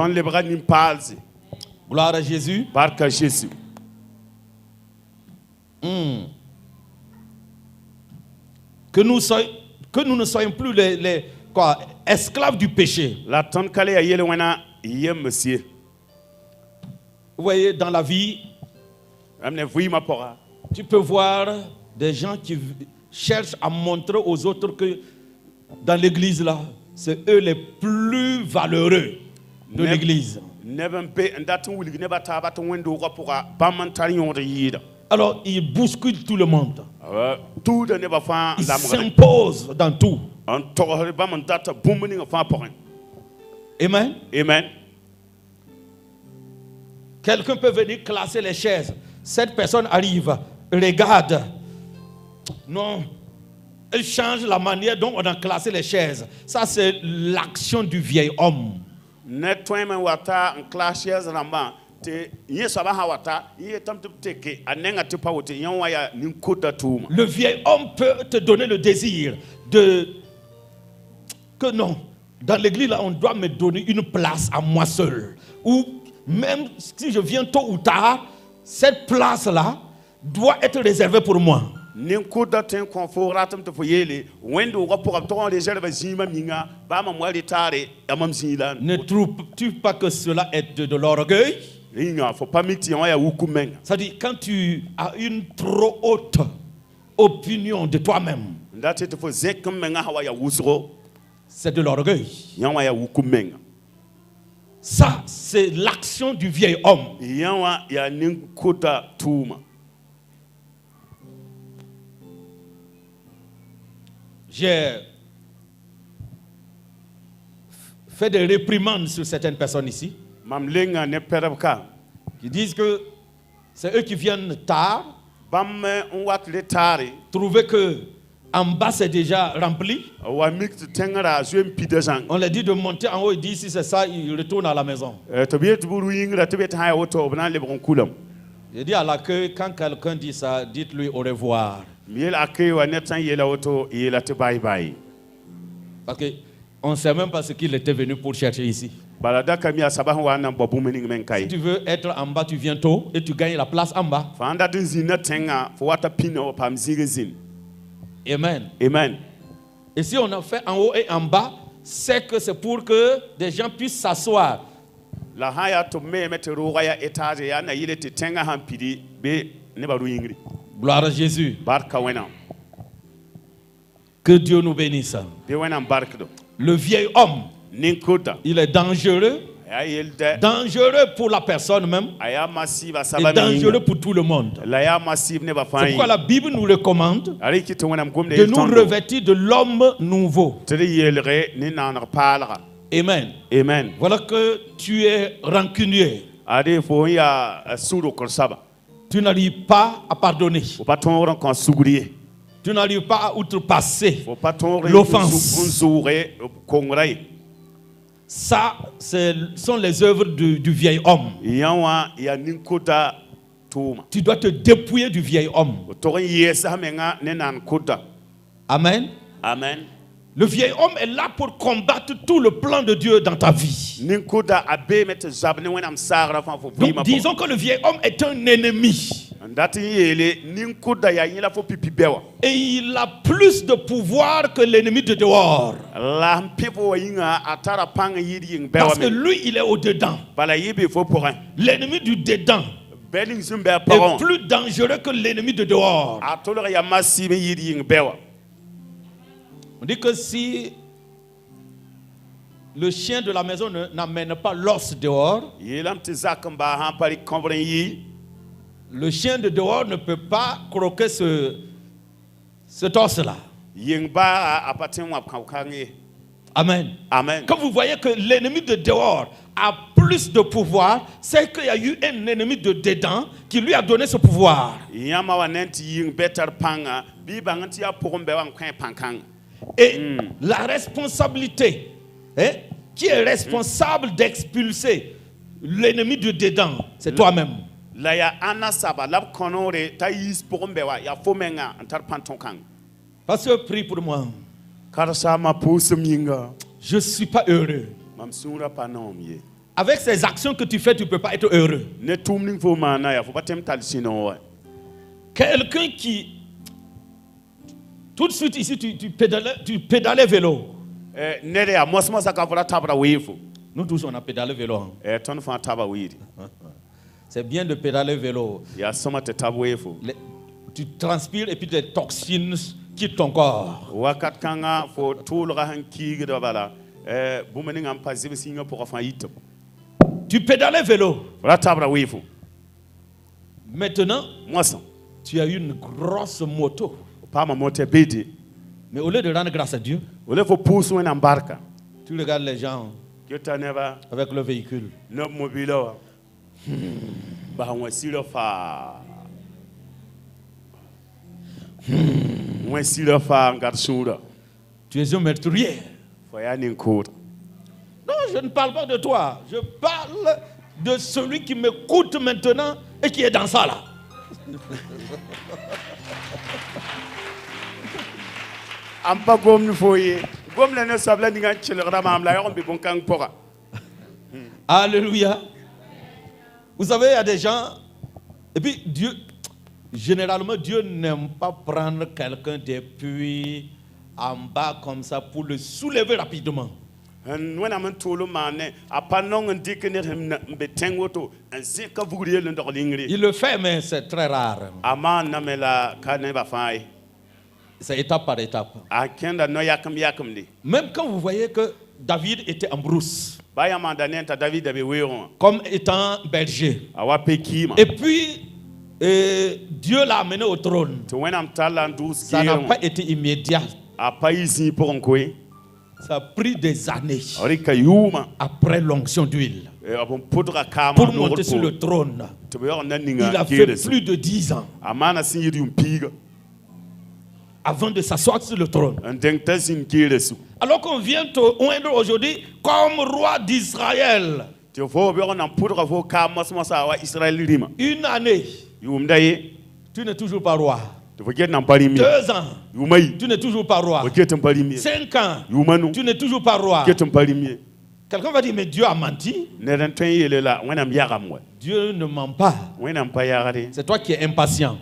Gloire à Jésus. Que nous ne soyons plus les esclaves du péché. Vous voyez, dans la vie, tu peux voir des gens qui cherchent à montrer aux autres que dans l'église là, c'est eux les plus valeureux de l'église. Alors, ils bousculent tout le monde. Ils s'imposent dans tout. Amen. Amen. Quelqu'un peut venir classer les chaises. Cette personne arrive, regarde. Non, elle change la manière dont on a classé les chaises. Ça, c'est l'action du vieil homme. Le vieil homme peut te donner le désir que non, dans l'église là, on doit me donner une place à moi seul. Ou même si je viens tôt ou tard, cette place là doit être réservée pour moi. Ne trouves-tu pas que cela est de l'orgueil? C'est-à-dire quand tu as une trop haute opinion de toi-même, c'est de l'orgueil. Ça, c'est l'action du vieil homme. J'ai fait des réprimandes sur certaines personnes ici qui disent que c'est eux qui viennent tard, trouver que en bas c'est déjà rempli. On leur dit de monter en haut, il dit si c'est ça, il retourne à la maison. Je dis à l'accueil, quand quelqu'un dit ça, dites-lui au revoir. Parce qu'on ne sait même pas ce qu'il était venu pour chercher ici. Si tu veux être en bas, tu viens tôt et tu gagnes la place en bas. Amen. Amen. Et si on a fait en haut et en bas, c'est que c'est pour que des gens puissent s'asseoir. Gloire à Jésus. Que Dieu nous bénisse. Le vieil homme, il est dangereux. Dangereux pour la personne même et dangereux pour tout le monde. C'est pourquoi la Bible nous recommande de nous revêtir de l'homme nouveau. Amen. Amen. Voilà que tu es rancunier. Tu n'arrives pas à pardonner. Tu n'arrives pas à outrepasser l'offense. Ça, ce sont les œuvres du vieil homme. Tu dois te dépouiller du vieil homme. Amen. Amen. Le vieil homme est là pour combattre tout le plan de Dieu dans ta vie. Donc, disons que le vieil homme est un ennemi. Et il a plus de pouvoir que l'ennemi de dehors. Parce que lui, il est au-dedans. L'ennemi du dedans est plus dangereux que l'ennemi de dehors. On dit que si le chien de la maison n'amène pas l'os dehors, le chien de dehors ne peut pas croquer cet os-là. Amen. Amen. Quand vous voyez que l'ennemi de dehors a plus de pouvoir, c'est qu'il y a eu un ennemi de dedans qui lui a donné ce pouvoir. Et la responsabilité, qui est responsable d'expulser l'ennemi de dedans, c'est toi-même. Pasteur, prie pour moi. Je ne suis pas heureux. Avec ces actions que tu fais, tu ne peux pas être heureux. Quelqu'un qui... Tout de suite ici, tu pédalais vélo. Nous tous, on a pédalé vélo. C'est bien de pédaler vélo. Tu transpires et puis des toxines quittent ton corps. Tu pédalais vélo. Maintenant, tu as une grosse moto. Mais au lieu de rendre grâce à Dieu, tu regardes les gens avec le véhicule. Tu es un meurtrier. Non, je ne parle pas de toi. Je parle de celui qui m'écoute maintenant et qui est dans ça là. Alléluia. Vous savez, il y a des gens, et puis Dieu, généralement, Dieu n'aime pas prendre quelqu'un depuis en bas comme ça pour le soulever rapidement. Il le fait, mais c'est très rare. C'est étape par étape. Même quand vous voyez que David était en brousse, comme étant berger, et puis Dieu l'a amené au trône, ça n'a pas été immédiat. Ça a pris des années après l'onction d'huile pour monter sur le trône. Il a fait plus de 10 ans. avant de s'asseoir sur le trône. Alors qu'on vient te oindre aujourd'hui comme roi d'Israël. Une année, tu n'es toujours pas roi. 2 ans, tu n'es toujours pas roi. 5 ans, tu n'es toujours pas roi. Quelqu'un va dire, mais Dieu a menti. Dieu ne ment pas. C'est toi qui es impatient.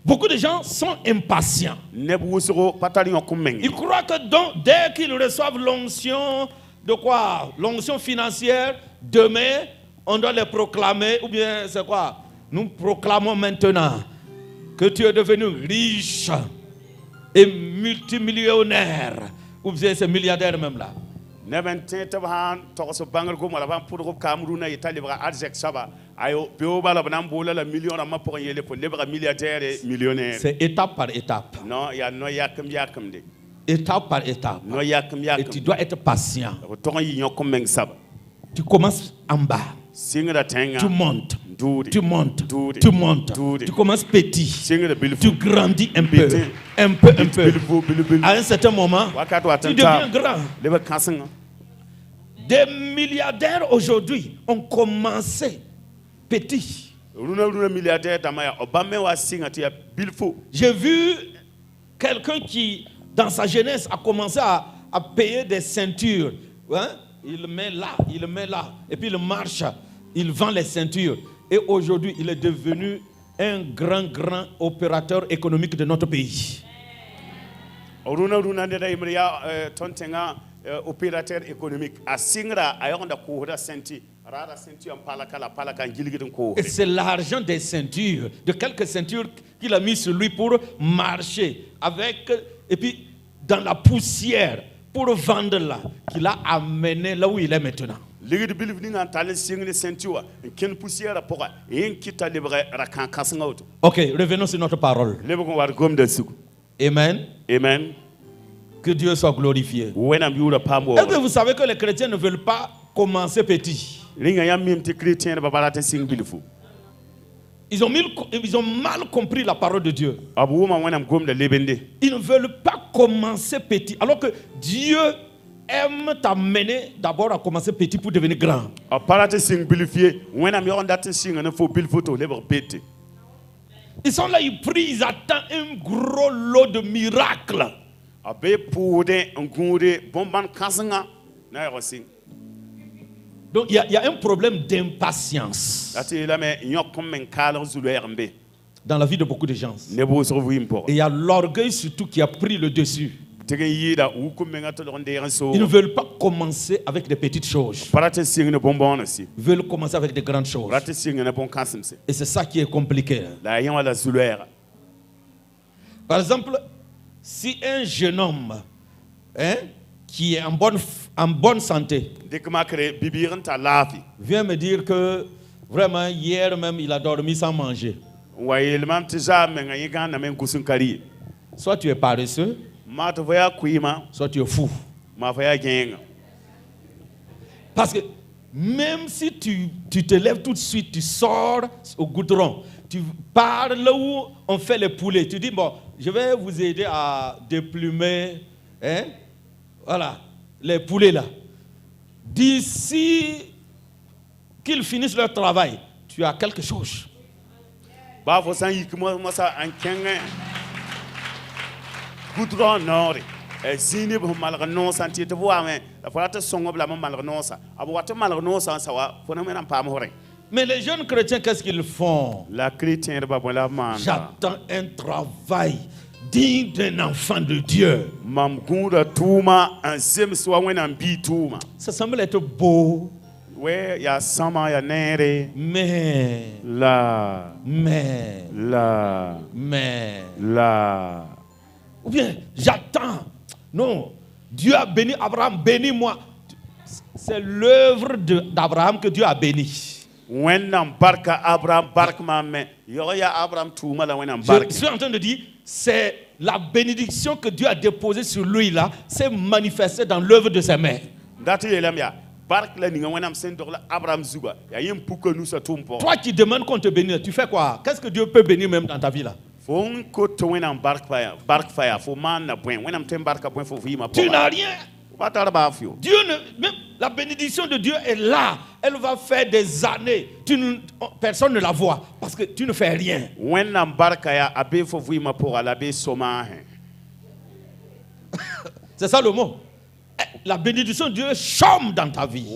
Beaucoup de gens sont impatients. Ils croient que dès qu'ils reçoivent l'onction, de quoi? L'onction financière, demain, on doit les proclamer. Ou bien c'est quoi? Nous proclamons maintenant que tu es devenu riche et multimillionnaire. Ou bien c'est milliardaire même là. C'est étape par étape. Étape par étape. Et tu dois être patient. Tu commences en bas. Tu montes. Tu montes. Tu montes. Tu commences petit. Tu grandis un peu. Un peu. À un certain moment, tu deviens grand. Des milliardaires aujourd'hui ont commencé petit. J'ai vu quelqu'un qui, dans sa jeunesse, a commencé à payer des ceintures. Hein? Il le met là, et puis il marche, il vend les ceintures. Et aujourd'hui, il est devenu un grand opérateur économique de notre pays. Opérateur économique. Et c'est l'argent des ceintures, de quelques ceintures qu'il a mis sur lui pour marcher avec, et puis dans la poussière pour vendre là, qu'il a amené là où il est maintenant. Ok, revenons sur notre parole. Amen. Amen. Que Dieu soit glorifié. Est-ce que vous savez que les chrétiens ne veulent pas commencer petit? Ils ont mal compris la parole de Dieu. Ils ne veulent pas commencer petit. Alors que Dieu aime t'amener d'abord à commencer petit pour devenir grand. Ils sont là, ils prient, ils attendent un gros lot de miracles. Donc il y a un problème d'impatience dans la vie de beaucoup de gens. Et il y a l'orgueil surtout qui a pris le dessus. Ils ne veulent pas commencer avec des petites choses. Ils veulent commencer avec des grandes choses. Et c'est ça qui est compliqué. Par exemple, si un jeune homme qui est en bonne santé vient me dire que vraiment hier même il a dormi sans manger, soit tu es paresseux, soit tu es fou. Parce que même si tu te lèves tout de suite, tu sors au goudron, tu pars là où on fait les poulets, tu dis bon, je vais vous aider à déplumer voilà, les poulets là. D'ici qu'ils finissent leur travail, tu as quelque chose. Mais les jeunes chrétiens, qu'est-ce qu'ils font? J'attends un travail digne d'un enfant de Dieu. Ça semble être beau. Mais. Ou bien, j'attends. Non, Dieu a béni Abraham, bénis-moi. C'est l'œuvre d'Abraham que Dieu a béni. Je suis en train de dire, c'est la bénédiction que Dieu a déposée sur lui là, s'est manifestée dans l'œuvre de ses mains. Toi qui demandes qu'on te bénisse, tu fais quoi? Qu'est-ce que Dieu peut bénir même dans ta vie là? Tu n'as rien. Dieu même la bénédiction de Dieu est là. Elle va faire des années. Personne ne la voit parce que tu ne fais rien. C'est ça le mot. La bénédiction de Dieu chôme dans ta vie.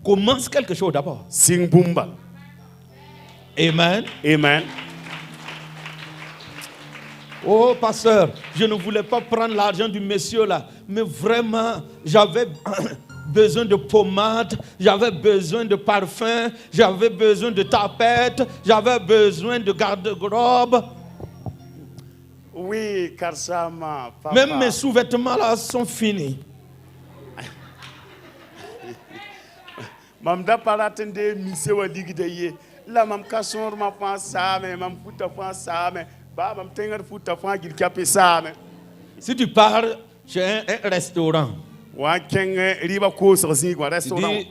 Commence quelque chose d'abord. Amen. Amen. Oh, pasteur, je ne voulais pas prendre l'argent du monsieur là, mais vraiment, j'avais besoin de pommade, j'avais besoin de parfum, j'avais besoin de tapette, j'avais besoin de garde-robe. Oui, car ça m'a... Même mes sous-vêtements là sont finis. Mam da paratende mise wa ligide ye la mam kasor ma fa same mam futa fa same ba mam tengar futa fa gil kape same. Si tu pars chez un restaurant, wa kenge riba ko so zi ko restaurant,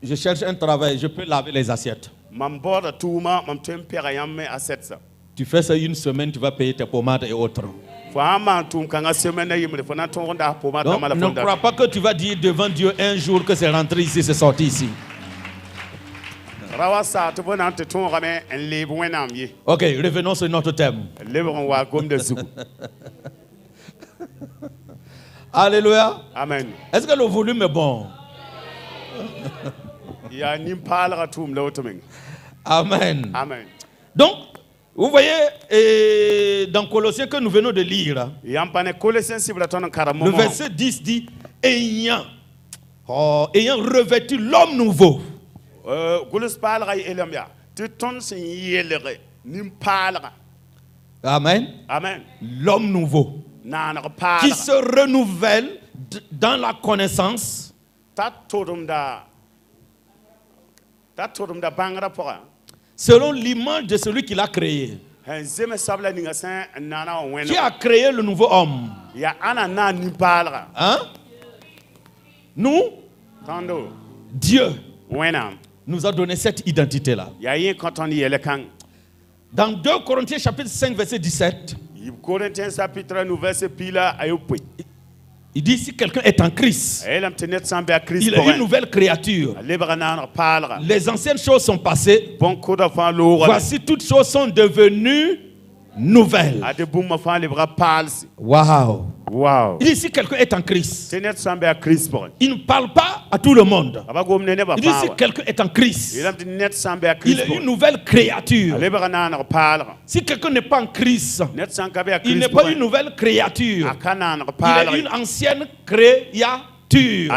je cherche un travail, je peux laver les assiettes. Mam borda touma mam tempera yamme assiette ça. Tu fais ça une semaine, tu vas payer tes pommades et autres. Donc, ne crois pas que tu vas dire devant Dieu un jour que c'est rentré ici, c'est sorti ici. Ok, revenons sur notre thème. Alléluia. Amen. Est-ce que le volume est bon? Amen. Amen. Donc, vous voyez, dans Colossiens que nous venons de lire, le verset 10 dit, ayant revêtu l'homme nouveau. Amen. Amen. L'homme nouveau qui se renouvelle dans la connaissance selon l'image de celui qui l'a créé. Qui a créé le nouveau homme? Hein? Nous? Dieu nous a donné cette identité-là. Dans 2 Corinthiens chapitre 5 verset 17, il dit si quelqu'un est en Christ, il est une nouvelle créature. Les anciennes choses sont passées. Voici toutes choses sont devenues nouvelles. Wow. Wow. Il dit si quelqu'un est en Christ, il ne parle pas à tout le monde. Il dit si quelqu'un est en Christ, il est une nouvelle créature. Si quelqu'un n'est pas en Christ, il n'est pas une nouvelle créature. Il est une ancienne créature.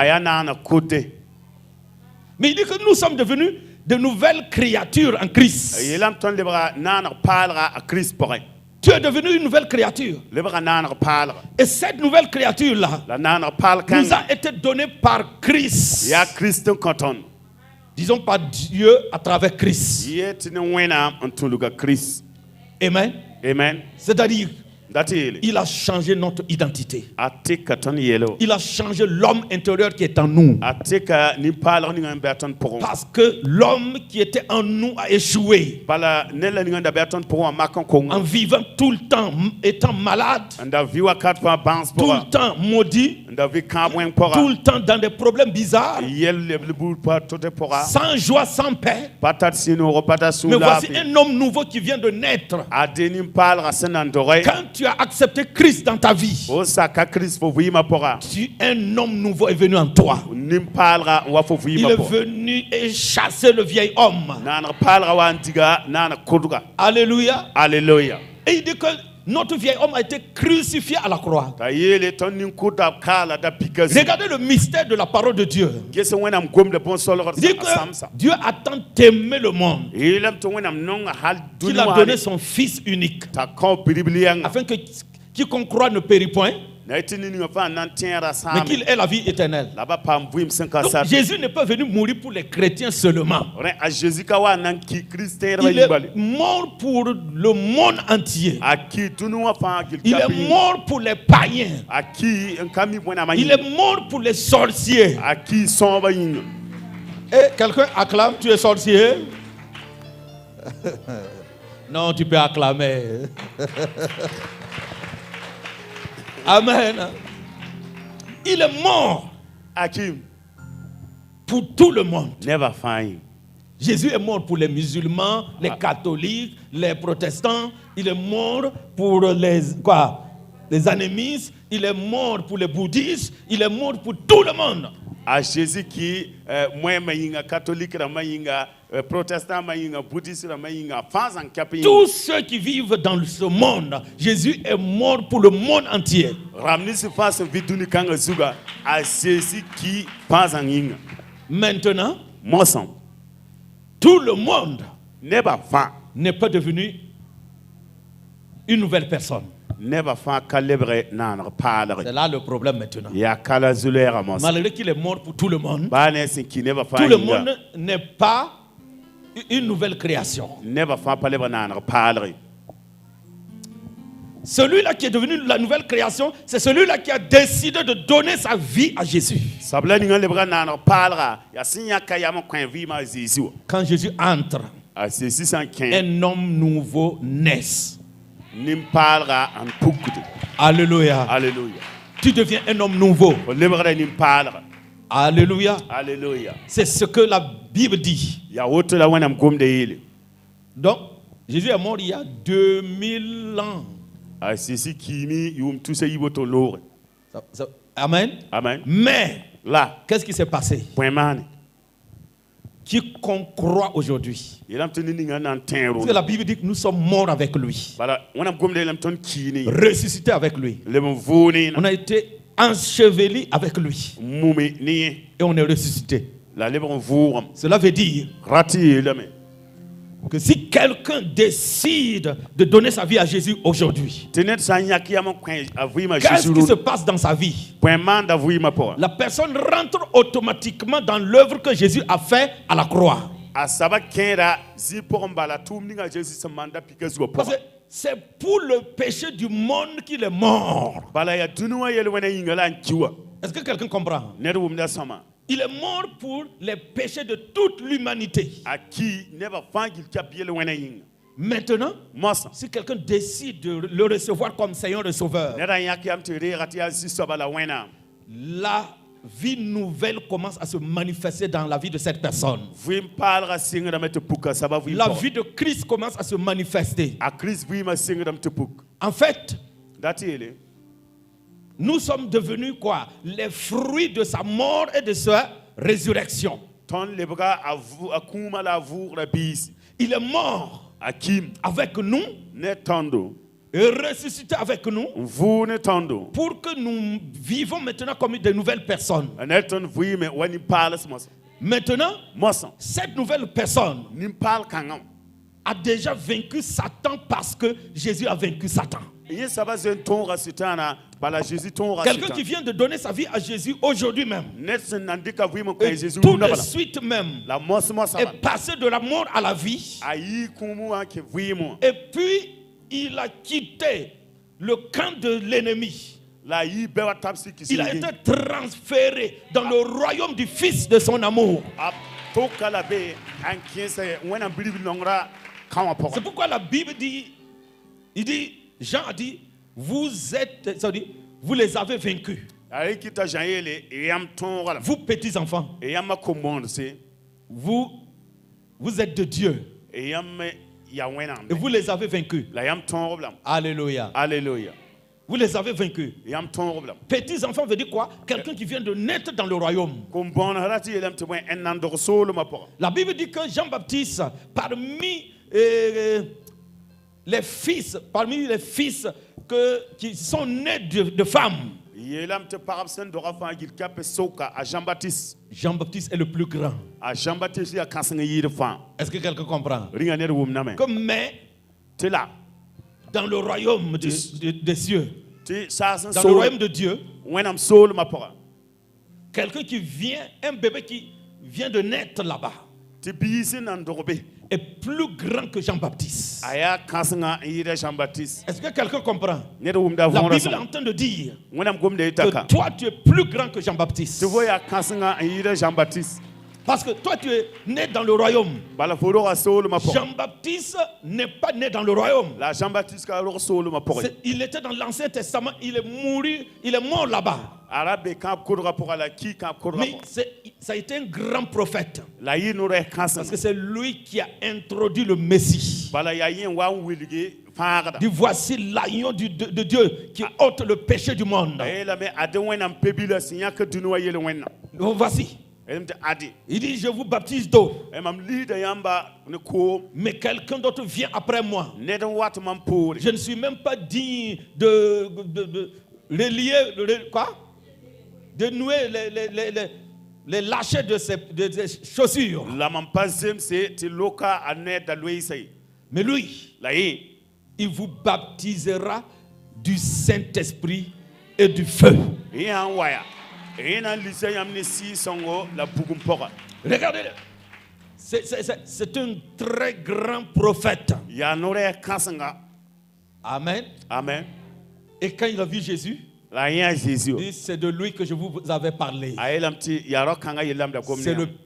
Mais il dit que nous sommes devenus de nouvelles créatures en Christ. Tu es devenu une nouvelle créature. Et cette nouvelle créature-là nous a été donnée par Christ. Disons par Dieu à travers Christ. Amen. Amen. C'est-à-dire, il a changé notre identité. Il a changé l'homme intérieur qui est en nous. Parce que l'homme qui était en nous a échoué. En vivant tout le temps, étant malade, tout le temps maudit, tout le temps dans des problèmes bizarres, sans joie, sans paix. Mais voici un homme nouveau qui vient de naître. Quand tu as accepté Christ dans ta vie, un homme nouveau est venu en toi. Il est venu et chasser le vieil homme. Alléluia. Alléluia. Et il dit que notre vieil homme a été crucifié à la croix. Regardez le mystère de la parole de Dieu. Il dit que Dieu a tant aimé le monde qu'il a donné son Fils unique, afin que quiconque croit ne périt point, mais qu'il ait la vie éternelle. Donc, Jésus n'est pas venu mourir pour les chrétiens seulement. Il est mort pour le monde entier. Il est mort pour les païens. Il est mort pour les sorciers. Et quelqu'un acclame, tu es sorcier. Non, tu peux acclamer. Amen. Il est mort pour tout le monde. Never find. Jésus est mort pour les musulmans, les catholiques, les protestants. Il est mort pour les animistes. Il est mort pour les bouddhistes. Il est mort pour tout le monde. À Jésus qui, moi, catholique, protestant, bouddhiste, tous ceux qui vivent dans ce monde, Jésus est mort pour le monde entier. Maintenant, tout le monde n'est pas devenu une nouvelle personne. C'est là le problème maintenant. Malgré qu'il est mort pour tout le monde, tout le monde n'est pas une nouvelle création. Celui-là qui est devenu la nouvelle création, c'est celui-là qui a décidé de donner sa vie à Jésus. Quand Jésus entre, un homme nouveau naît. Alléluia. Alléluia. Tu deviens un homme nouveau. Alléluia. Alléluia. C'est ce que la Bible dit. Donc, Jésus est mort il y a 2000 ans. Amen. Amen. Mais, là, qu'est-ce qui s'est passé? Quiconque croit aujourd'hui. Parce que la Bible dit que nous sommes morts avec lui. Ressuscités avec lui. On a été ensevelis avec lui. Et on est ressuscité. Cela veut dire que si quelqu'un décide de donner sa vie à Jésus aujourd'hui, qu'est-ce qui se passe dans sa vie? La personne rentre automatiquement dans l'œuvre que Jésus a fait à la croix. Parce que c'est pour le péché du monde qu'il est mort. Est-ce que quelqu'un comprend? Il est mort pour les péchés de toute l'humanité. Maintenant, si quelqu'un décide de le recevoir comme Seigneur et Sauveur, la vie nouvelle commence à se manifester dans la vie de cette personne. La vie de Christ commence à se manifester. En fait, nous sommes devenus quoi? Les fruits de sa mort et de sa résurrection. Il est mort avec nous et ressuscité avec nous pour que nous vivons maintenant comme de nouvelles personnes. Maintenant, cette nouvelle personne a déjà vaincu Satan parce que Jésus a vaincu Satan. Quelqu'un qui vient de donner sa vie à Jésus aujourd'hui même, et tout de suite même, est passé de la mort à la vie. Et puis, il a quitté le camp de l'ennemi. Il a été transféré dans le royaume du Fils de son amour. C'est pourquoi la Bible dit, Jean a dit, vous les avez vaincus. Vous petits enfants, vous êtes de Dieu. Et vous les avez vaincus. Alléluia. Alléluia. Vous les avez vaincus. Petits enfants veut dire quoi? Quelqu'un qui vient de naître dans le royaume. La Bible dit que Jean-Baptiste, parmi les fils qui sont nés de femmes, Jean-Baptiste est le plus grand. Est-ce que quelqu'un comprend? Mais dans le royaume des cieux, dans le royaume de Dieu, quelqu'un qui vient, un bébé qui vient de naître là-bas, est plus grand que Jean-Baptiste. Est-ce que quelqu'un comprend? La Bible est en train de dire que toi tu es plus grand que Jean-Baptiste. Parce que toi, tu es né dans le royaume. Jean-Baptiste n'est pas né dans le royaume. Il était dans l'Ancien Testament, il est mort là-bas. Mais ça a été un grand prophète. Parce que c'est lui qui a introduit le Messie. Dit voici l'agneau de Dieu qui ôte le péché du monde. Voici. Il dit je vous baptise d'eau. Mais quelqu'un d'autre vient après moi. Je ne suis même pas digne de relier de nouer les lâchers de ses chaussures. Mais lui, il vous baptisera du Saint-Esprit et du feu. Regardez-le. C'est un très grand prophète. Amen. Amen. Et quand il a vu Jésus, c'est de lui que je vous avais parlé.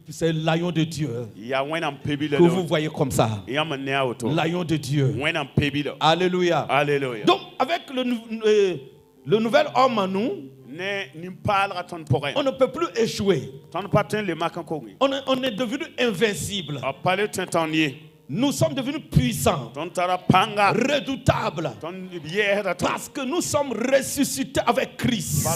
C'est l'agneau de Dieu que vous voyez comme ça. L'agneau de Dieu. Alléluia. Alléluia. Donc, avec le nouvel homme en nous, on ne peut plus échouer. On est devenu invincible. Nous sommes devenus puissants, redoutables, parce que nous sommes ressuscités avec Christ.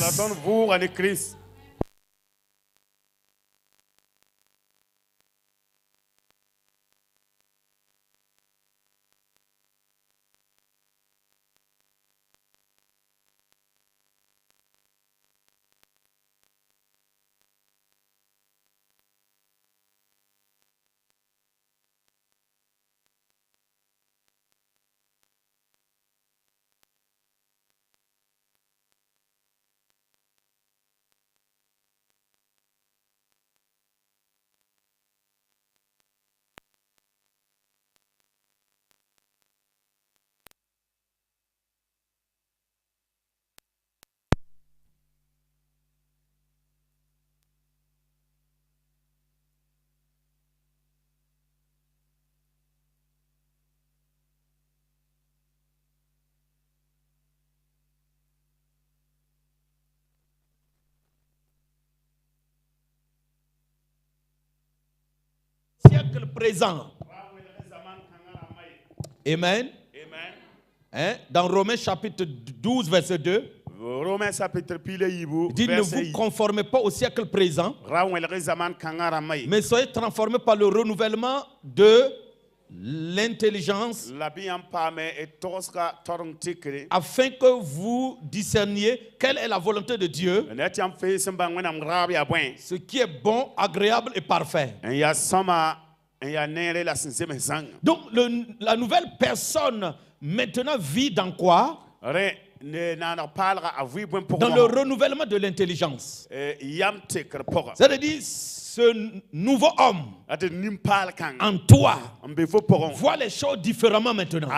Siècle présent. Amen. Hein? Dans Romains chapitre 12, verset 2. Il dit ne vous conformez pas au siècle présent, mais soyez transformés par le renouvellement de l'intelligence, afin que vous discerniez quelle est la volonté de Dieu, ce qui est bon, agréable et parfait. Donc la nouvelle personne maintenant vit dans quoi? Dans le renouvellement de l'intelligence. C'est-à-dire ce nouveau homme en toi voit les choses différemment maintenant.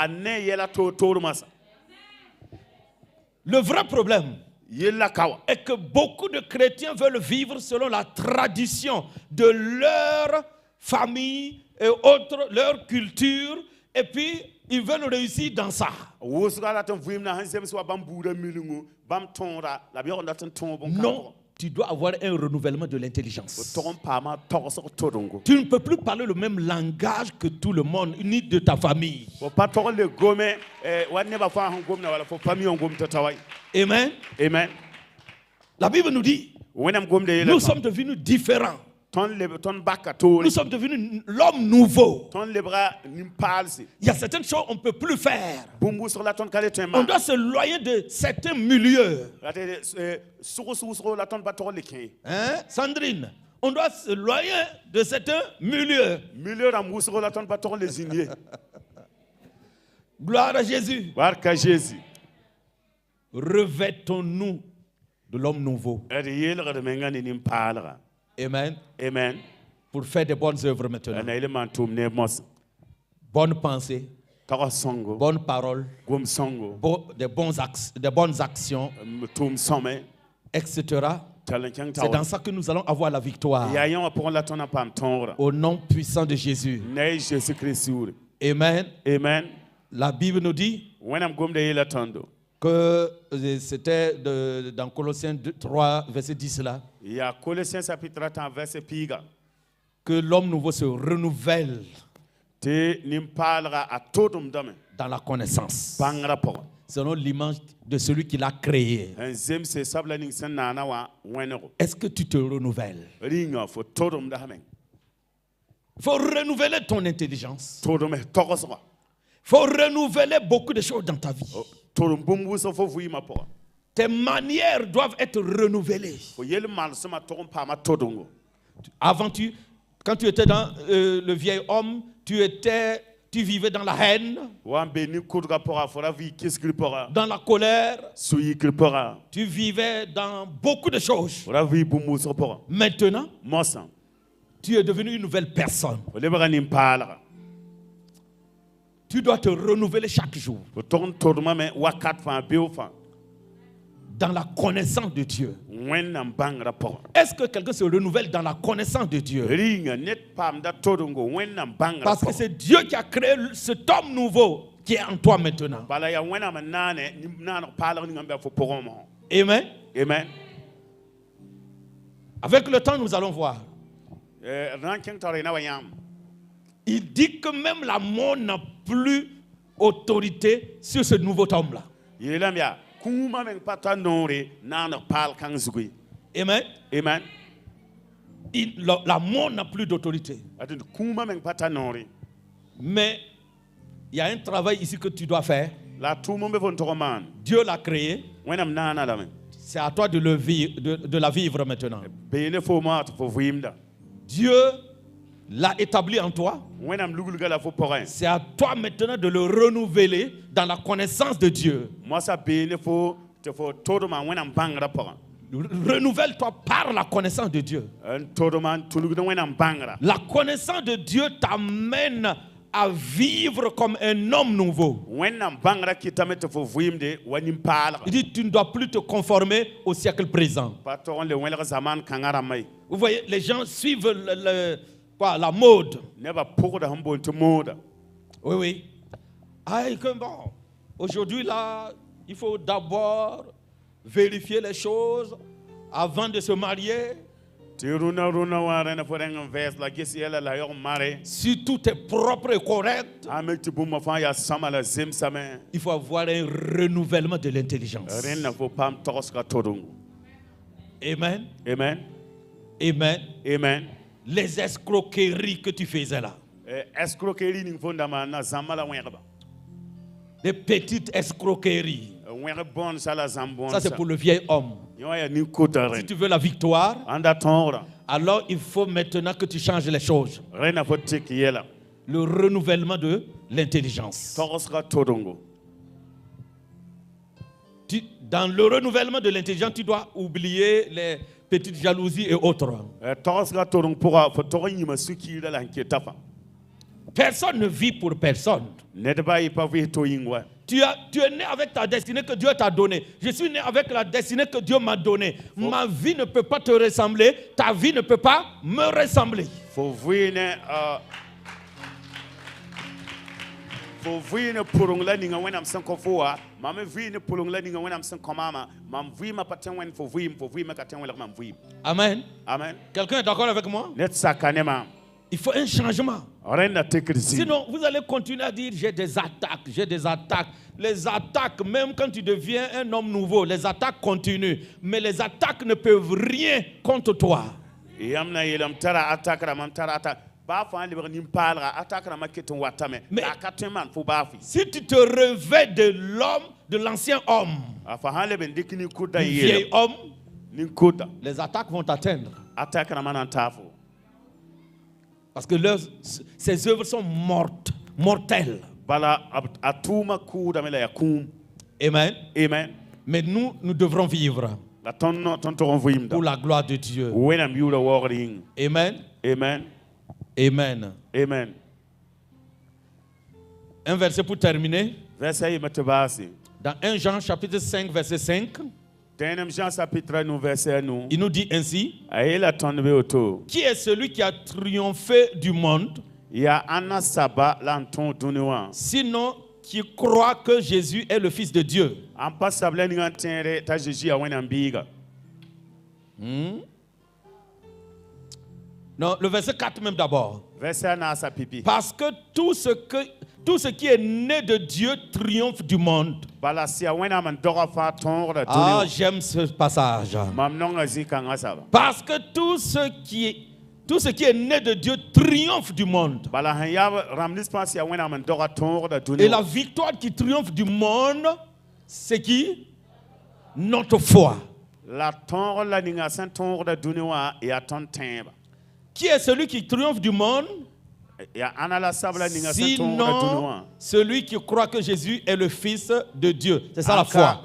Le vrai problème est que beaucoup de chrétiens veulent vivre selon la tradition de leur famille et autres, leur culture, et puis ils veulent réussir dans ça. Non, tu dois avoir un renouvellement de l'intelligence. Tu ne peux plus parler le même langage que tout le monde, ni de ta famille. Amen. Amen. La Bible nous dit, nous sommes devenus différents. Nous sommes devenus l'homme nouveau. Il y a certaines choses qu'on ne peut plus faire. On doit se loyer de certains milieux. Hein? Sandrine, on doit se loyer de certains milieux. Gloire à Jésus. Revêtons-nous de l'homme nouveau. Amen. Amen. Pour faire des bonnes œuvres maintenant. Bonnes pensées, bonnes paroles, des bonnes actions, etc. C'est dans ça que nous allons avoir la victoire. Au nom puissant de Jésus. Amen. Amen. La Bible nous dit que c'était dans Colossiens 3, verset 10 là. Il y a Colossiens chapitre 3, verset 10. Que l'homme nouveau se renouvelle dans la connaissance. Selon l'image de celui qui l'a créé. Est-ce que tu te renouvelles? Il faut renouveler ton intelligence. Il faut renouveler beaucoup de choses dans ta vie. Tes manières doivent être renouvelées. Avant, quand tu étais dans le vieil homme, tu vivais dans la haine, dans la colère, tu vivais dans beaucoup de choses. Maintenant, tu es devenu une nouvelle personne. Tu dois te renouveler chaque jour dans la connaissance de Dieu. Est-ce que quelqu'un se renouvelle dans la connaissance de Dieu? Parce que c'est Dieu qui a créé cet homme nouveau qui est en toi maintenant. Amen. Amen. Avec le temps, nous allons voir. Il dit que même la mort n'a plus autorité sur ce nouveau homme-là. Amen. Amen. La mort n'a plus d'autorité. Mais il y a un travail ici que tu dois faire. Dieu l'a créé. C'est à toi de la vivre maintenant. Dieu l'a établi en toi. C'est à toi maintenant de le renouveler dans la connaissance de Dieu. Renouvelle-toi par la connaissance de Dieu. La connaissance de Dieu t'amène à vivre comme un homme nouveau. Il dit tu ne dois plus te conformer au siècle présent. Vous voyez, les gens suivent la mode. Oui, oui. Bon, aujourd'hui, là, il faut d'abord vérifier les choses avant de se marier. Si tout est propre et correct, il faut avoir un renouvellement de l'intelligence. Amen. Amen. Amen. Amen. Les escroqueries que tu faisais là. Des petites escroqueries. Ça c'est pour le vieil homme. Si tu veux la victoire, alors il faut maintenant que tu changes les choses. Le renouvellement de l'intelligence. Dans le renouvellement de l'intelligence, tu dois oublier les petites jalousies et autres. Personne ne vit pour personne. Tu es né avec ta destinée que Dieu t'a donnée. Je suis né avec la destinée que Dieu m'a donnée. Ma vie ne peut pas te ressembler. Ta vie ne peut pas me ressembler. Amen. Amen. Quelqu'un est d'accord avec moi? Il faut un changement. Sinon, vous allez continuer à dire j'ai des attaques, j'ai des attaques. Les attaques, même quand tu deviens un homme nouveau, les attaques continuent. Mais les attaques ne peuvent rien contre toi. Mais si tu te revêts de l'homme, de l'ancien homme, du vieil homme, les attaques vont t'atteindre. Parce que ces œuvres sont mortelles. Amen. Amen. Mais nous devrons vivre pour la gloire de Dieu. Amen. Amen. Amen. Amen. Un verset pour terminer. Dans 1 Jean chapitre 5, verset 5. Il nous dit ainsi, qui est celui qui a triomphé du monde, sinon qui croit que Jésus est le Fils de Dieu. Non, le verset 4 même d'abord. Parce que tout ce qui est né de Dieu triomphe du monde. Ah, j'aime ce passage. Parce que tout ce qui est né de Dieu triomphe du monde. Et la victoire qui triomphe du monde, c'est qui? Notre foi. Qui est celui qui triomphe du monde? Sinon, celui qui croit que Jésus est le Fils de Dieu. C'est ça la foi.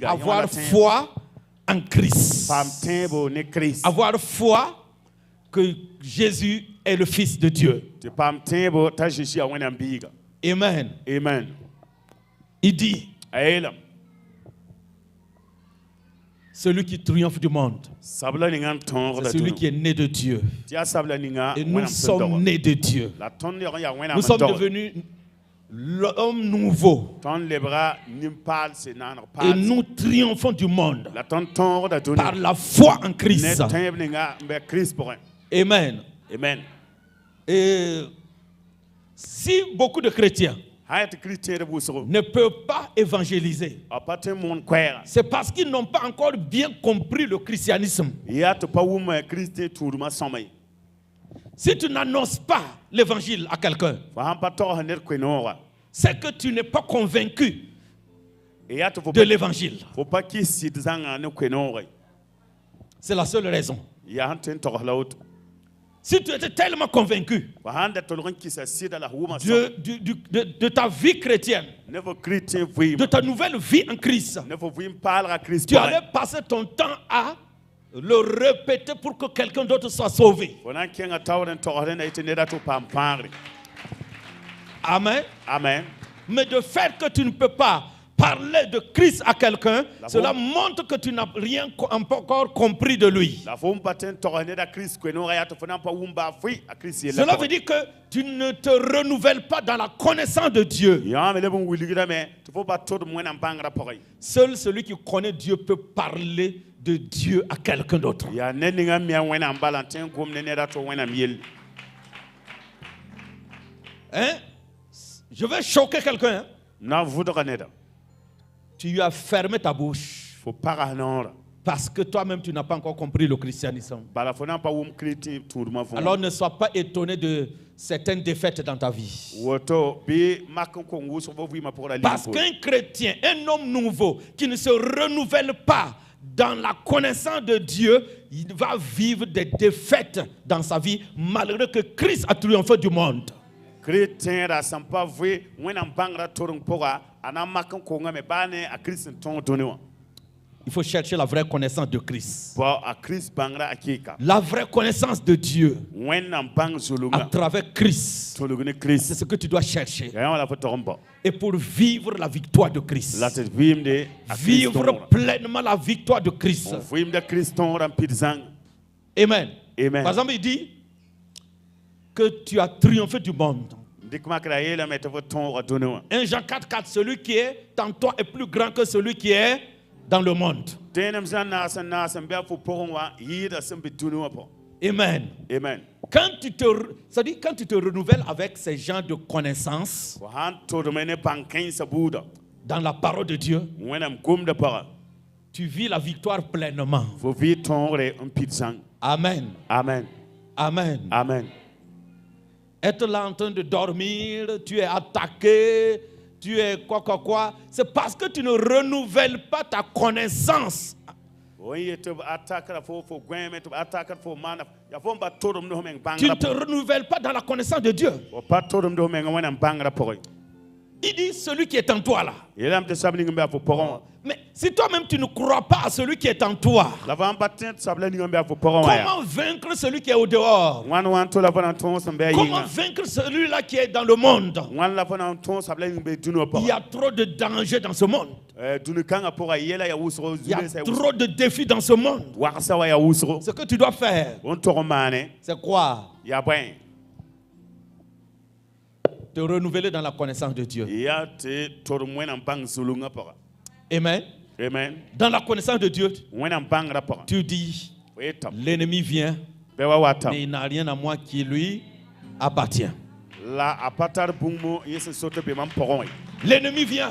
Avoir foi en Christ. Avoir foi que Jésus est le Fils de Dieu. Amen. Amen. Il dit, celui qui triomphe du monde, c'est celui qui est né de Dieu. Et nous sommes nés de Dieu. Nous sommes devenus l'homme nouveau. Et nous triomphons du monde par la foi en Christ. Amen. Amen. Et si beaucoup de chrétiens ne peuvent pas évangéliser, c'est parce qu'ils n'ont pas encore bien compris le christianisme. Si tu n'annonces pas l'évangile à quelqu'un, c'est que tu n'es pas convaincu de l'évangile. C'est la seule raison. Si tu étais tellement convaincu de ta vie chrétienne, de ta nouvelle vie en Christ, tu allais passer ton temps à le répéter pour que quelqu'un d'autre soit sauvé. Amen. Amen. Mais de fait que tu ne peux pas parler de Christ à quelqu'un, cela montre que tu n'as rien encore compris de lui. Cela veut dire que tu ne te renouvelles pas dans la connaissance de Dieu. Seul celui qui connaît Dieu peut parler de Dieu à quelqu'un d'autre. Hein? Je vais choquer quelqu'un. Hein? Tu as fermé ta bouche. Parce que toi-même, tu n'as pas encore compris le christianisme. Alors ne sois pas étonné de certaines défaites dans ta vie. Parce qu'un chrétien, un homme nouveau, qui ne se renouvelle pas dans la connaissance de Dieu, il va vivre des défaites dans sa vie, malgré que Christ a triomphé du monde. Il faut chercher la vraie connaissance de Christ. La vraie connaissance de Dieu à travers Christ. C'est ce que tu dois chercher. Et pour vivre la victoire de Christ. Vivre pleinement la victoire de Christ. Amen. Amen. Par exemple, il dit que tu as triomphé du monde. 1 Jean 4,4, celui qui est en toi est plus grand que celui qui est dans le monde. Amen. Amen. Quand tu te renouvelles avec ces gens de connaissances dans la parole de Dieu, tu vis la victoire pleinement. Amen. Amen. Amen. Amen. Être là en train de dormir, tu es attaqué, tu es quoi. C'est parce que tu ne renouvelles pas ta connaissance. Tu ne te renouvelles pas dans la connaissance de Dieu. Il dit celui qui est en toi là. Mais si toi-même tu ne crois pas à celui qui est en toi, comment vaincre celui qui est au dehors? Comment vaincre celui-là qui est dans le monde? Il y a trop de dangers dans ce monde. Il y a trop de défis dans ce monde. Ce que tu dois faire, c'est quoi? Te renouveler dans la connaissance de Dieu. Amen. Amen. Dans la connaissance de Dieu, tu dis, l'ennemi vient, mais il n'a rien à moi qui lui appartient. L'ennemi vient,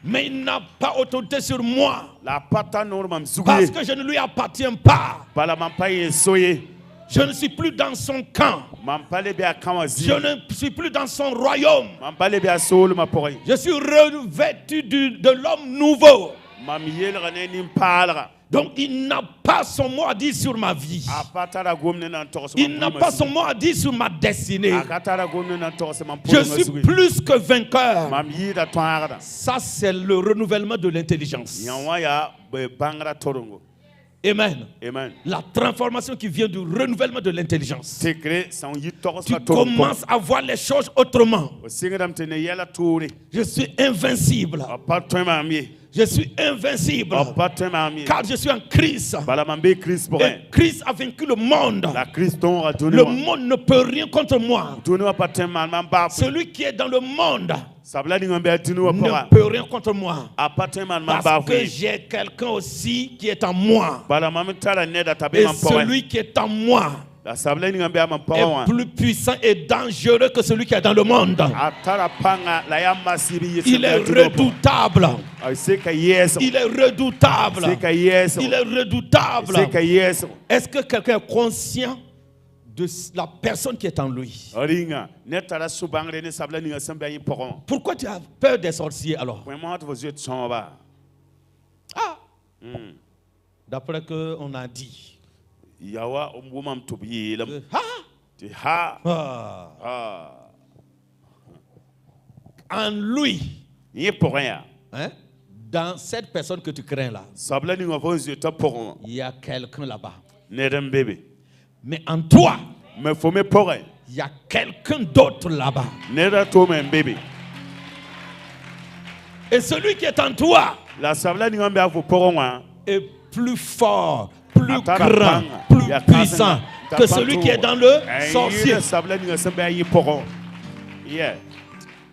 mais il n'a pas autorité sur moi, parce que je ne lui appartiens pas. Je ne suis plus dans son camp. Je ne suis plus dans son royaume. Je suis revêtu de l'homme nouveau. Donc il n'a pas son mot à dire sur ma vie. Il n'a pas son mot à dire sur ma destinée. Je suis plus que vainqueur. Ça, c'est le renouvellement de l'intelligence. Amen. Amen. La transformation qui vient du renouvellement de l'intelligence. Tu commences à voir les choses autrement. Je suis invincible. Je suis invincible. Car je suis en Christ. Et Christ a vaincu le monde. Le monde ne peut rien contre moi. Celui qui est dans le monde ne peut rien contre moi. Parce que j'ai quelqu'un aussi qui est en moi. Et celui qui est en moi est plus puissant et dangereux que celui qui est dans le monde. Il est redoutable. Il est redoutable. Il est redoutable. Est-ce que quelqu'un est conscient de la personne qui est en lui? Pourquoi tu as peur des sorciers alors? D'après que on a dit. En lui, hein? Dans cette personne que tu crains là, il y a quelqu'un là-bas. Mais en toi, il y a quelqu'un d'autre là-bas. Et celui qui est en toi est plus fort, plus grand, plus puissant que celui qui est dans le sorcier. C'est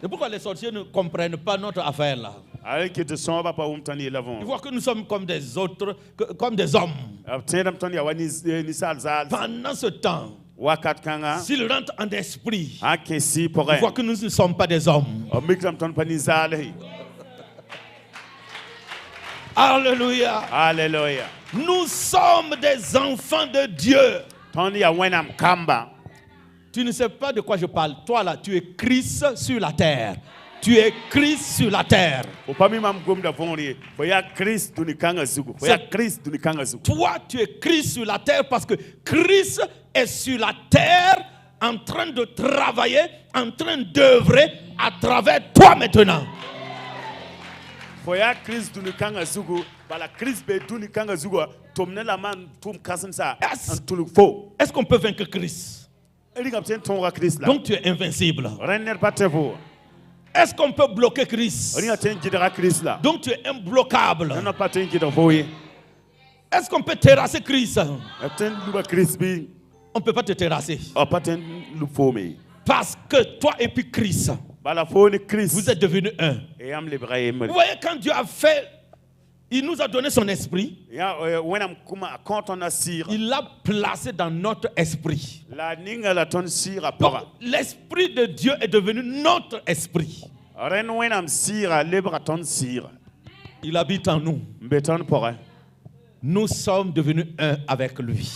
pourquoi les sorciers ne comprennent pas notre affaire là. Ils voient que nous sommes comme des autres, comme des hommes. Pendant ce temps, s'ils rentrent en esprit, ils voient que nous ne sommes pas des hommes. Alléluia. Alléluia. Nous sommes des enfants de Dieu. Tu ne sais pas de quoi je parle. Toi là, tu es Christ sur la terre. Tu es Christ sur la terre. Toi, tu es Christ sur la terre parce que Christ est sur la terre en train de travailler, en train d'œuvrer à travers toi maintenant. Est-ce qu'on peut vaincre Christ? Donc tu es invincible. Est-ce qu'on peut bloquer Christ? Donc tu es imbloquable. Est-ce qu'on peut terrasser Christ? On ne peut pas te terrasser. Parce que toi et puis Christ, vous êtes devenus un. Vous voyez, quand Dieu a fait, il nous a donné son esprit. Il l'a placé dans notre esprit. Donc, l'esprit de Dieu est devenu notre esprit. Il habite en nous. Nous sommes devenus un avec lui.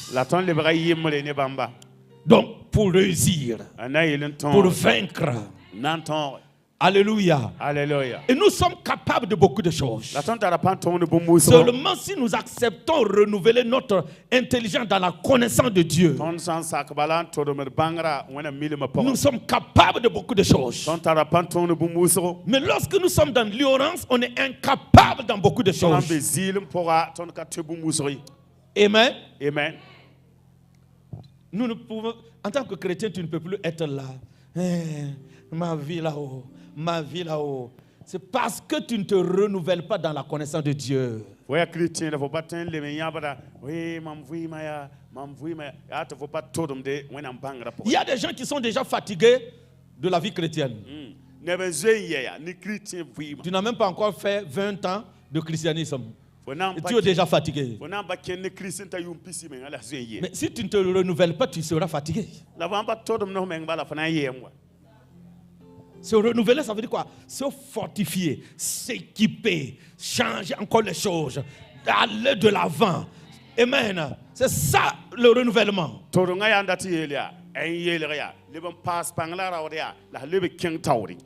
Donc, pour réussir, pour vaincre, Alléluia. Alléluia. Et nous sommes capables de beaucoup de choses. Seulement si nous acceptons renouveler notre intelligence dans la connaissance de Dieu, nous sommes capables de beaucoup de choses. Mais lorsque nous sommes dans l'ignorance, on est incapable dans beaucoup de choses. Amen. Amen. Nous ne pouvons, en tant que chrétien, tu ne peux plus être là. Ma vie là-haut. Ma vie là-haut. C'est parce que tu ne te renouvelles pas dans la connaissance de Dieu. Il y a des gens qui sont déjà fatigués de la vie chrétienne. Tu n'as même pas encore fait 20 ans de christianisme. Et tu es déjà fatigué. Mais si tu ne te renouvelles pas, tu seras fatigué. Se renouveler, ça veut dire quoi? Se fortifier, s'équiper, changer encore les choses, aller de l'avant. Amen. C'est ça le renouvellement.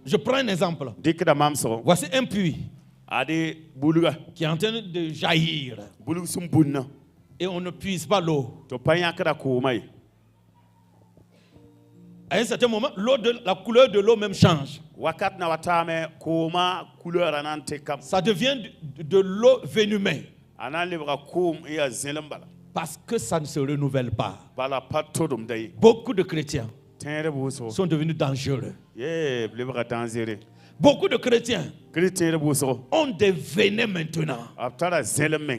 Je prends un exemple. Voici un puits qui est en train de jaillir. Et on ne puise pas l'eau. À un certain moment, la couleur de l'eau même change. Ça devient de l'eau venimée. Parce que ça ne se renouvelle pas. Beaucoup de chrétiens sont devenus dangereux. Beaucoup de chrétiens ont des venin maintenant.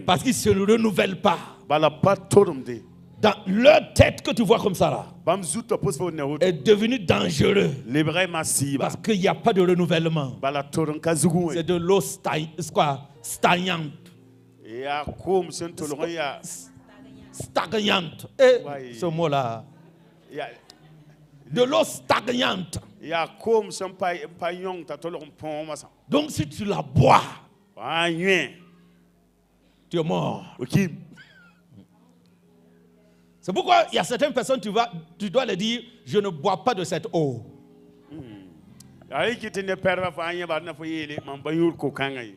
Parce qu'ils ne se renouvellent pas. Dans leur tête que tu vois comme ça là est devenu dangereux parce qu'il n'y a pas de renouvellement. C'est de l'eau stagnante. Stagnante. Et ce mot là. De l'eau stagnante. Donc si tu la bois, tu es mort. C'est pourquoi il y a certaines personnes, tu dois leur dire, je ne bois pas de cette eau.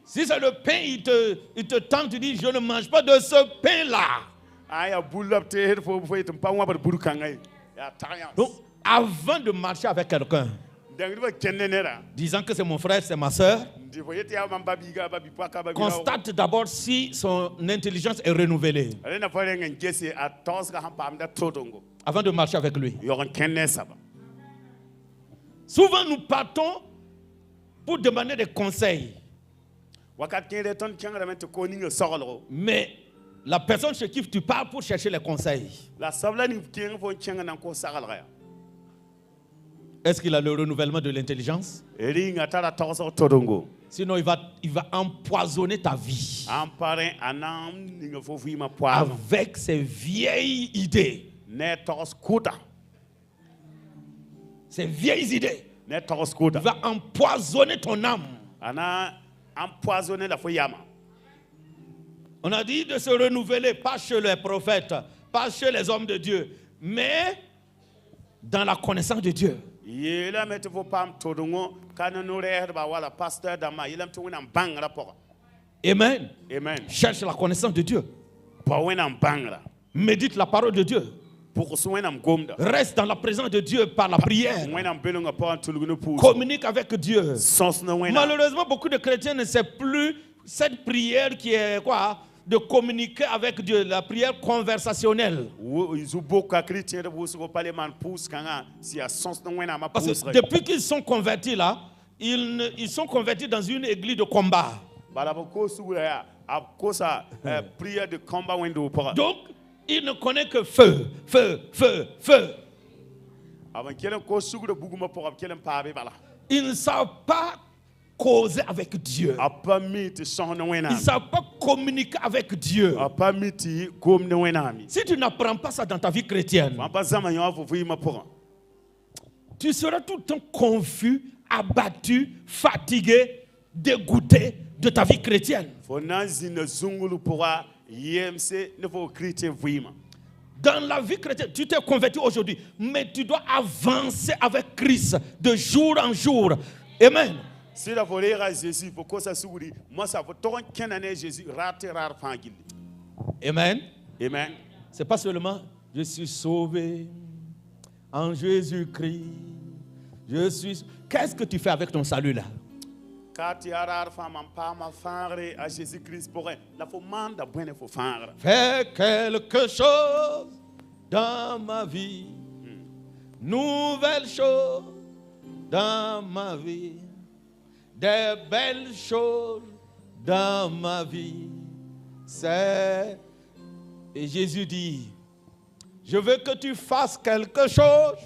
Si c'est le pain, il te tente, tu dis, je ne mange pas de ce pain-là. Donc, avant de marcher avec quelqu'un, disant que c'est mon frère, c'est ma soeur, constate d'abord si son intelligence est renouvelée avant de marcher avec lui. Souvent nous partons pour demander des conseils, mais la personne chez qui tu pars pour chercher les conseils, est-ce qu'il a le renouvellement de l'intelligence? Sinon, il va empoisonner ta vie avec ses vieilles idées. Ces vieilles idées. Il va empoisonner ton âme. On a dit de se renouveler, pas chez les prophètes, pas chez les hommes de Dieu, mais dans la connaissance de Dieu. Amen. Amen. Cherche la connaissance de Dieu. Médite la parole de Dieu. Reste dans la présence de Dieu par la prière. Communique avec Dieu. Malheureusement, beaucoup de chrétiens ne savent plus cette prière qui est quoi? De communiquer avec Dieu, la prière conversationnelle. Parce que depuis qu'ils sont convertis là, ils sont convertis dans une église de combat. Donc, ils ne connaissent que feu, feu, feu, feu. Ils ne savent pas causer avec Dieu. Ils ne savent pas communiquer avec Dieu. Si tu n'apprends pas ça dans ta vie chrétienne, tu seras tout le temps confus, abattu, fatigué, dégoûté de ta vie chrétienne. Dans la vie chrétienne, tu t'es converti aujourd'hui, mais tu dois avancer avec Christ de jour en jour. Amen. Si la volée à Jésus, pour que ça sourit, moi ça vaut tant qu'un année Jésus, raté rare fangil. Amen. Amen. C'est pas seulement je suis sauvé en Jésus-Christ. Je suis. Qu'est-ce que tu fais avec ton salut là? Fais quelque chose dans ma vie. Nouvelle chose dans ma vie. Des belles choses dans ma vie. C'est... Et Jésus dit, je veux que tu fasses quelque chose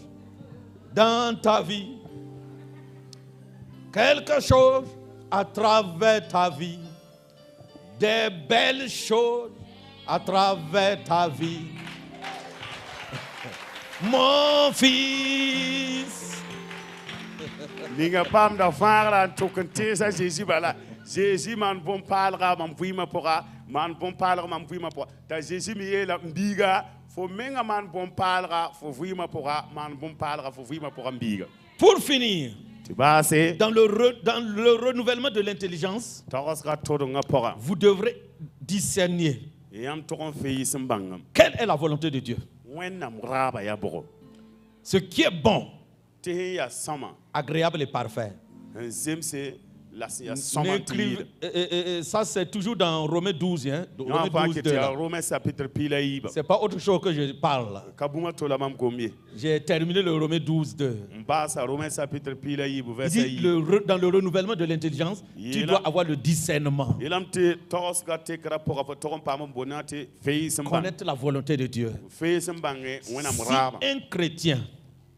dans ta vie. Quelque chose à travers ta vie. Des belles choses à travers ta vie. Mon fils. Ninga pam da fara tokante sa Jésus bala. Jésus man bon parlera man vuima pora man bon parlera man vuima pora. Ta Jésus mi la mbiga fo menga man bon parlera fo vuima pora man bon parlera fo vuima pora mbiga. Pour finir, dans le renouvellement de l'intelligence, vous devrez discerner quelle est la volonté de Dieu. Ce qui est bon, agréable et parfait. Ça, c'est toujours dans Romains 12. Hein? C'est pas autre chose que je parle. J'ai terminé le Romains 12, 2. Il dit, dans le renouvellement de l'intelligence, tu dois avoir le discernement. Connaître la volonté de Dieu. Si un chrétien,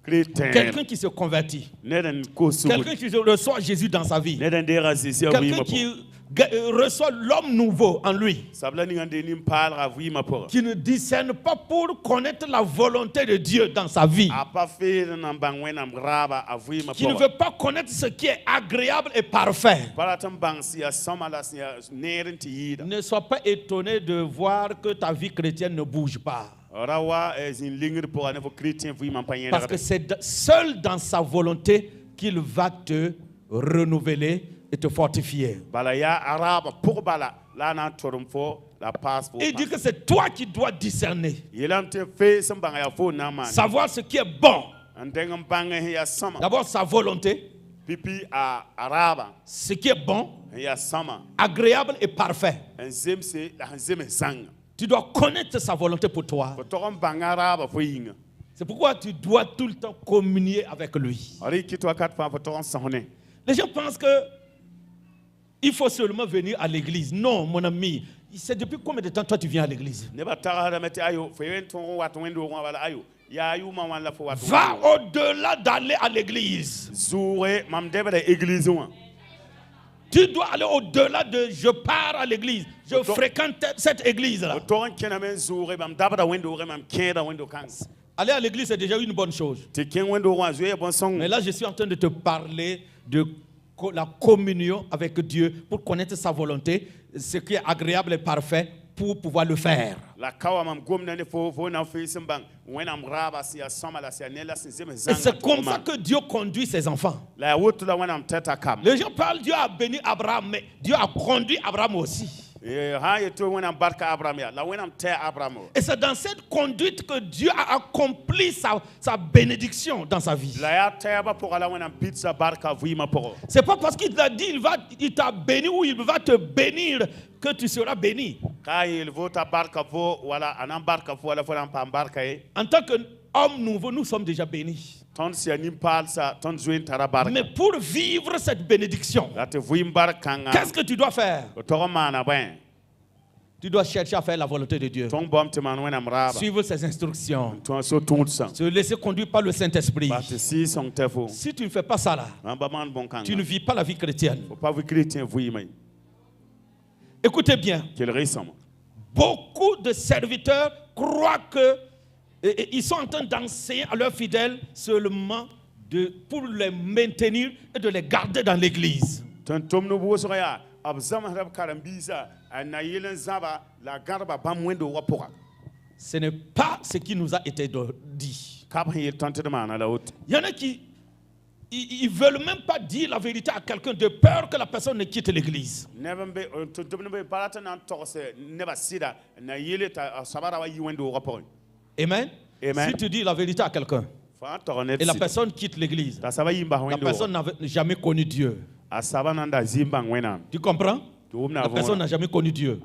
quelqu'un qui se convertit, quelqu'un qui reçoit Jésus dans sa vie, quelqu'un qui reçoit l'homme nouveau en lui, qui ne discerne pas pour connaître la volonté de Dieu dans sa vie, qui ne veut pas connaître ce qui est agréable et parfait, ne sois pas étonné de voir que ta vie chrétienne ne bouge pas. Parce que c'est seul dans sa volonté qu'il va te renouveler et te fortifier. Il dit que c'est toi qui dois discerner. Savoir ce qui est bon. D'abord sa volonté. Ce qui est bon, agréable et parfait. Tu dois connaître sa volonté pour toi. C'est pourquoi tu dois tout le temps communier avec lui. Les gens pensent que il faut seulement venir à l'église. Non, mon ami. C'est depuis combien de temps toi tu viens à l'église? Va au-delà d'aller à l'église. Tu dois aller au-delà de je pars à l'église, je fréquente cette église-là. Aller à l'église, c'est déjà une bonne chose. Mais là, je suis en train de te parler de la communion avec Dieu pour connaître sa volonté, ce qui est agréable et parfait pour pouvoir le faire. Et c'est comme ça que Dieu conduit ses enfants. Les gens parlent, Dieu a béni Abraham, mais Dieu a conduit Abraham aussi. Et c'est dans cette conduite que Dieu a accompli sa bénédiction dans sa vie. C'est pas parce qu'il t'a dit il t'a béni ou il va te bénir que tu seras béni. En tant qu'homme nouveau, nous sommes déjà bénis. Mais pour vivre cette bénédiction, qu'est-ce que tu dois faire? Tu dois chercher à faire la volonté de Dieu. Suivre ses instructions. Se laisser conduire par le Saint-Esprit. Si tu ne fais pas ça là, tu ne vis pas la vie chrétienne. Écoutez bien. Beaucoup de serviteurs croient que ils sont en train d'enseigner à leurs fidèles seulement pour les maintenir et de les garder dans l'église. Ce n'est pas ce qui nous a été dit. Il y en a qui ils ne veulent même pas dire la vérité à quelqu'un de peur que la personne ne quitte l'église. Amen. Si tu dis la vérité à quelqu'un et la personne quitte l'église, la personne n'a jamais connu Dieu. Tu comprends? La personne n'a jamais connu Dieu.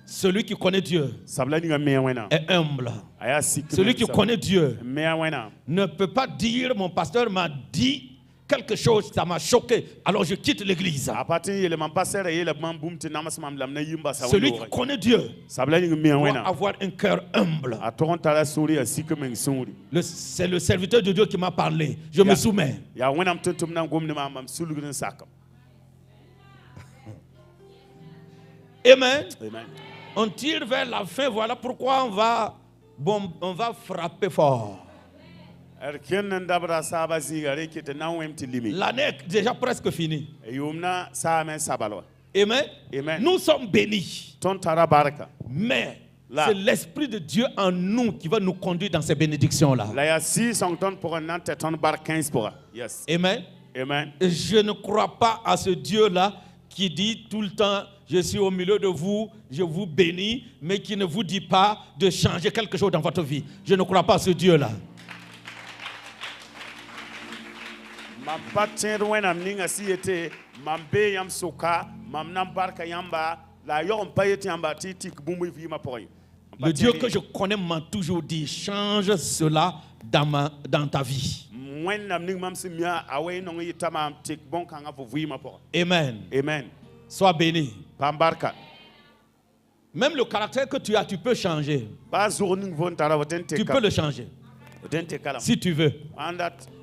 Celui qui connaît Dieu est humble. Celui qui connaît Dieu ne peut pas dire mon pasteur m'a dit quelque chose, ça m'a choqué, alors je quitte l'église. Celui qui connaît Dieu doit avoir un cœur humble. C'est le serviteur de Dieu qui m'a parlé. Je me soumets. Amen. Amen. On tire vers la fin, voilà pourquoi on va frapper fort. L'année est déjà presque finie. Amen. Amen. Nous sommes bénis. Mais c'est l'Esprit de Dieu en nous qui va nous conduire dans ces bénédictions-là. Yes. Amen. Amen. Je ne crois pas à ce Dieu-là qui dit tout le temps, je suis au milieu de vous, je vous bénis, mais qui ne vous dit pas de changer quelque chose dans votre vie. Je ne crois pas à ce Dieu-là. Le Dieu que je connais m'a toujours dit, change cela dans ta vie. Amen. Amen. Sois béni. Même le caractère que tu as, tu peux changer. Tu peux le changer. Si tu veux.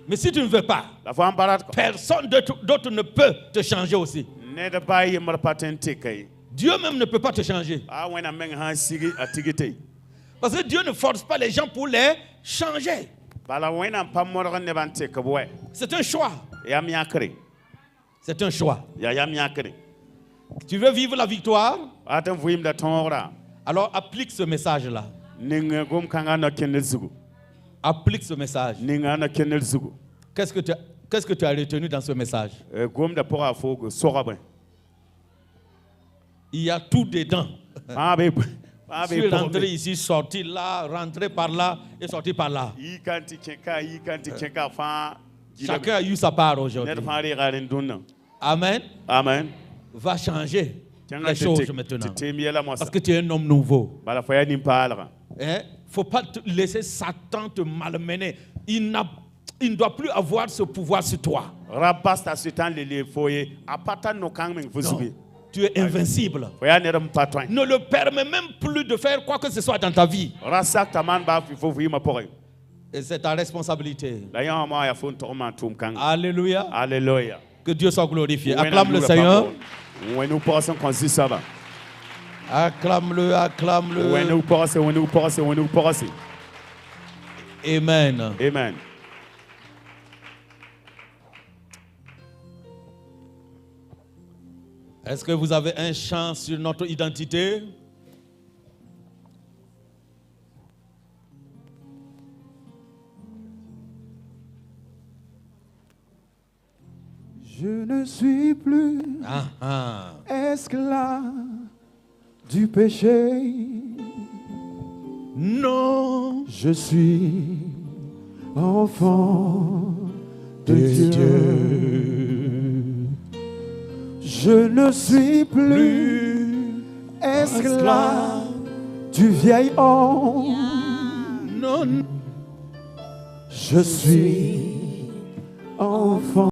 Mais si tu ne veux pas, personne d'autre ne peut te changer aussi. Dieu même ne peut pas te changer. Parce que Dieu ne force pas les gens pour les changer. C'est un choix. C'est un choix. Tu veux vivre la victoire? Alors applique ce message-là. Applique ce message. Qu'est-ce que tu as retenu dans ce message? Il y a tout dedans. Je suis rentré ici, sorti là, rentré par là et sorti par là. Chacun a eu sa part aujourd'hui. Amen. Amen. Va changer les choses maintenant. Parce que tu es un homme nouveau. Il ne faut pas laisser Satan te malmener. Il ne doit plus avoir ce pouvoir sur toi. Non. Tu es invincible. Ne le permets même plus de faire quoi que ce soit dans ta vie. Et c'est ta responsabilité. Alléluia. Alléluia. Que Dieu soit glorifié. Acclame le Seigneur. Acclame-le, acclame-le. Amen. Amen. Est-ce que vous avez un chant sur notre identité? Je ne suis plus esclave du péché. Non, je suis enfant de Dieu. Je ne suis plus esclave du vieil homme. Non, je suis enfant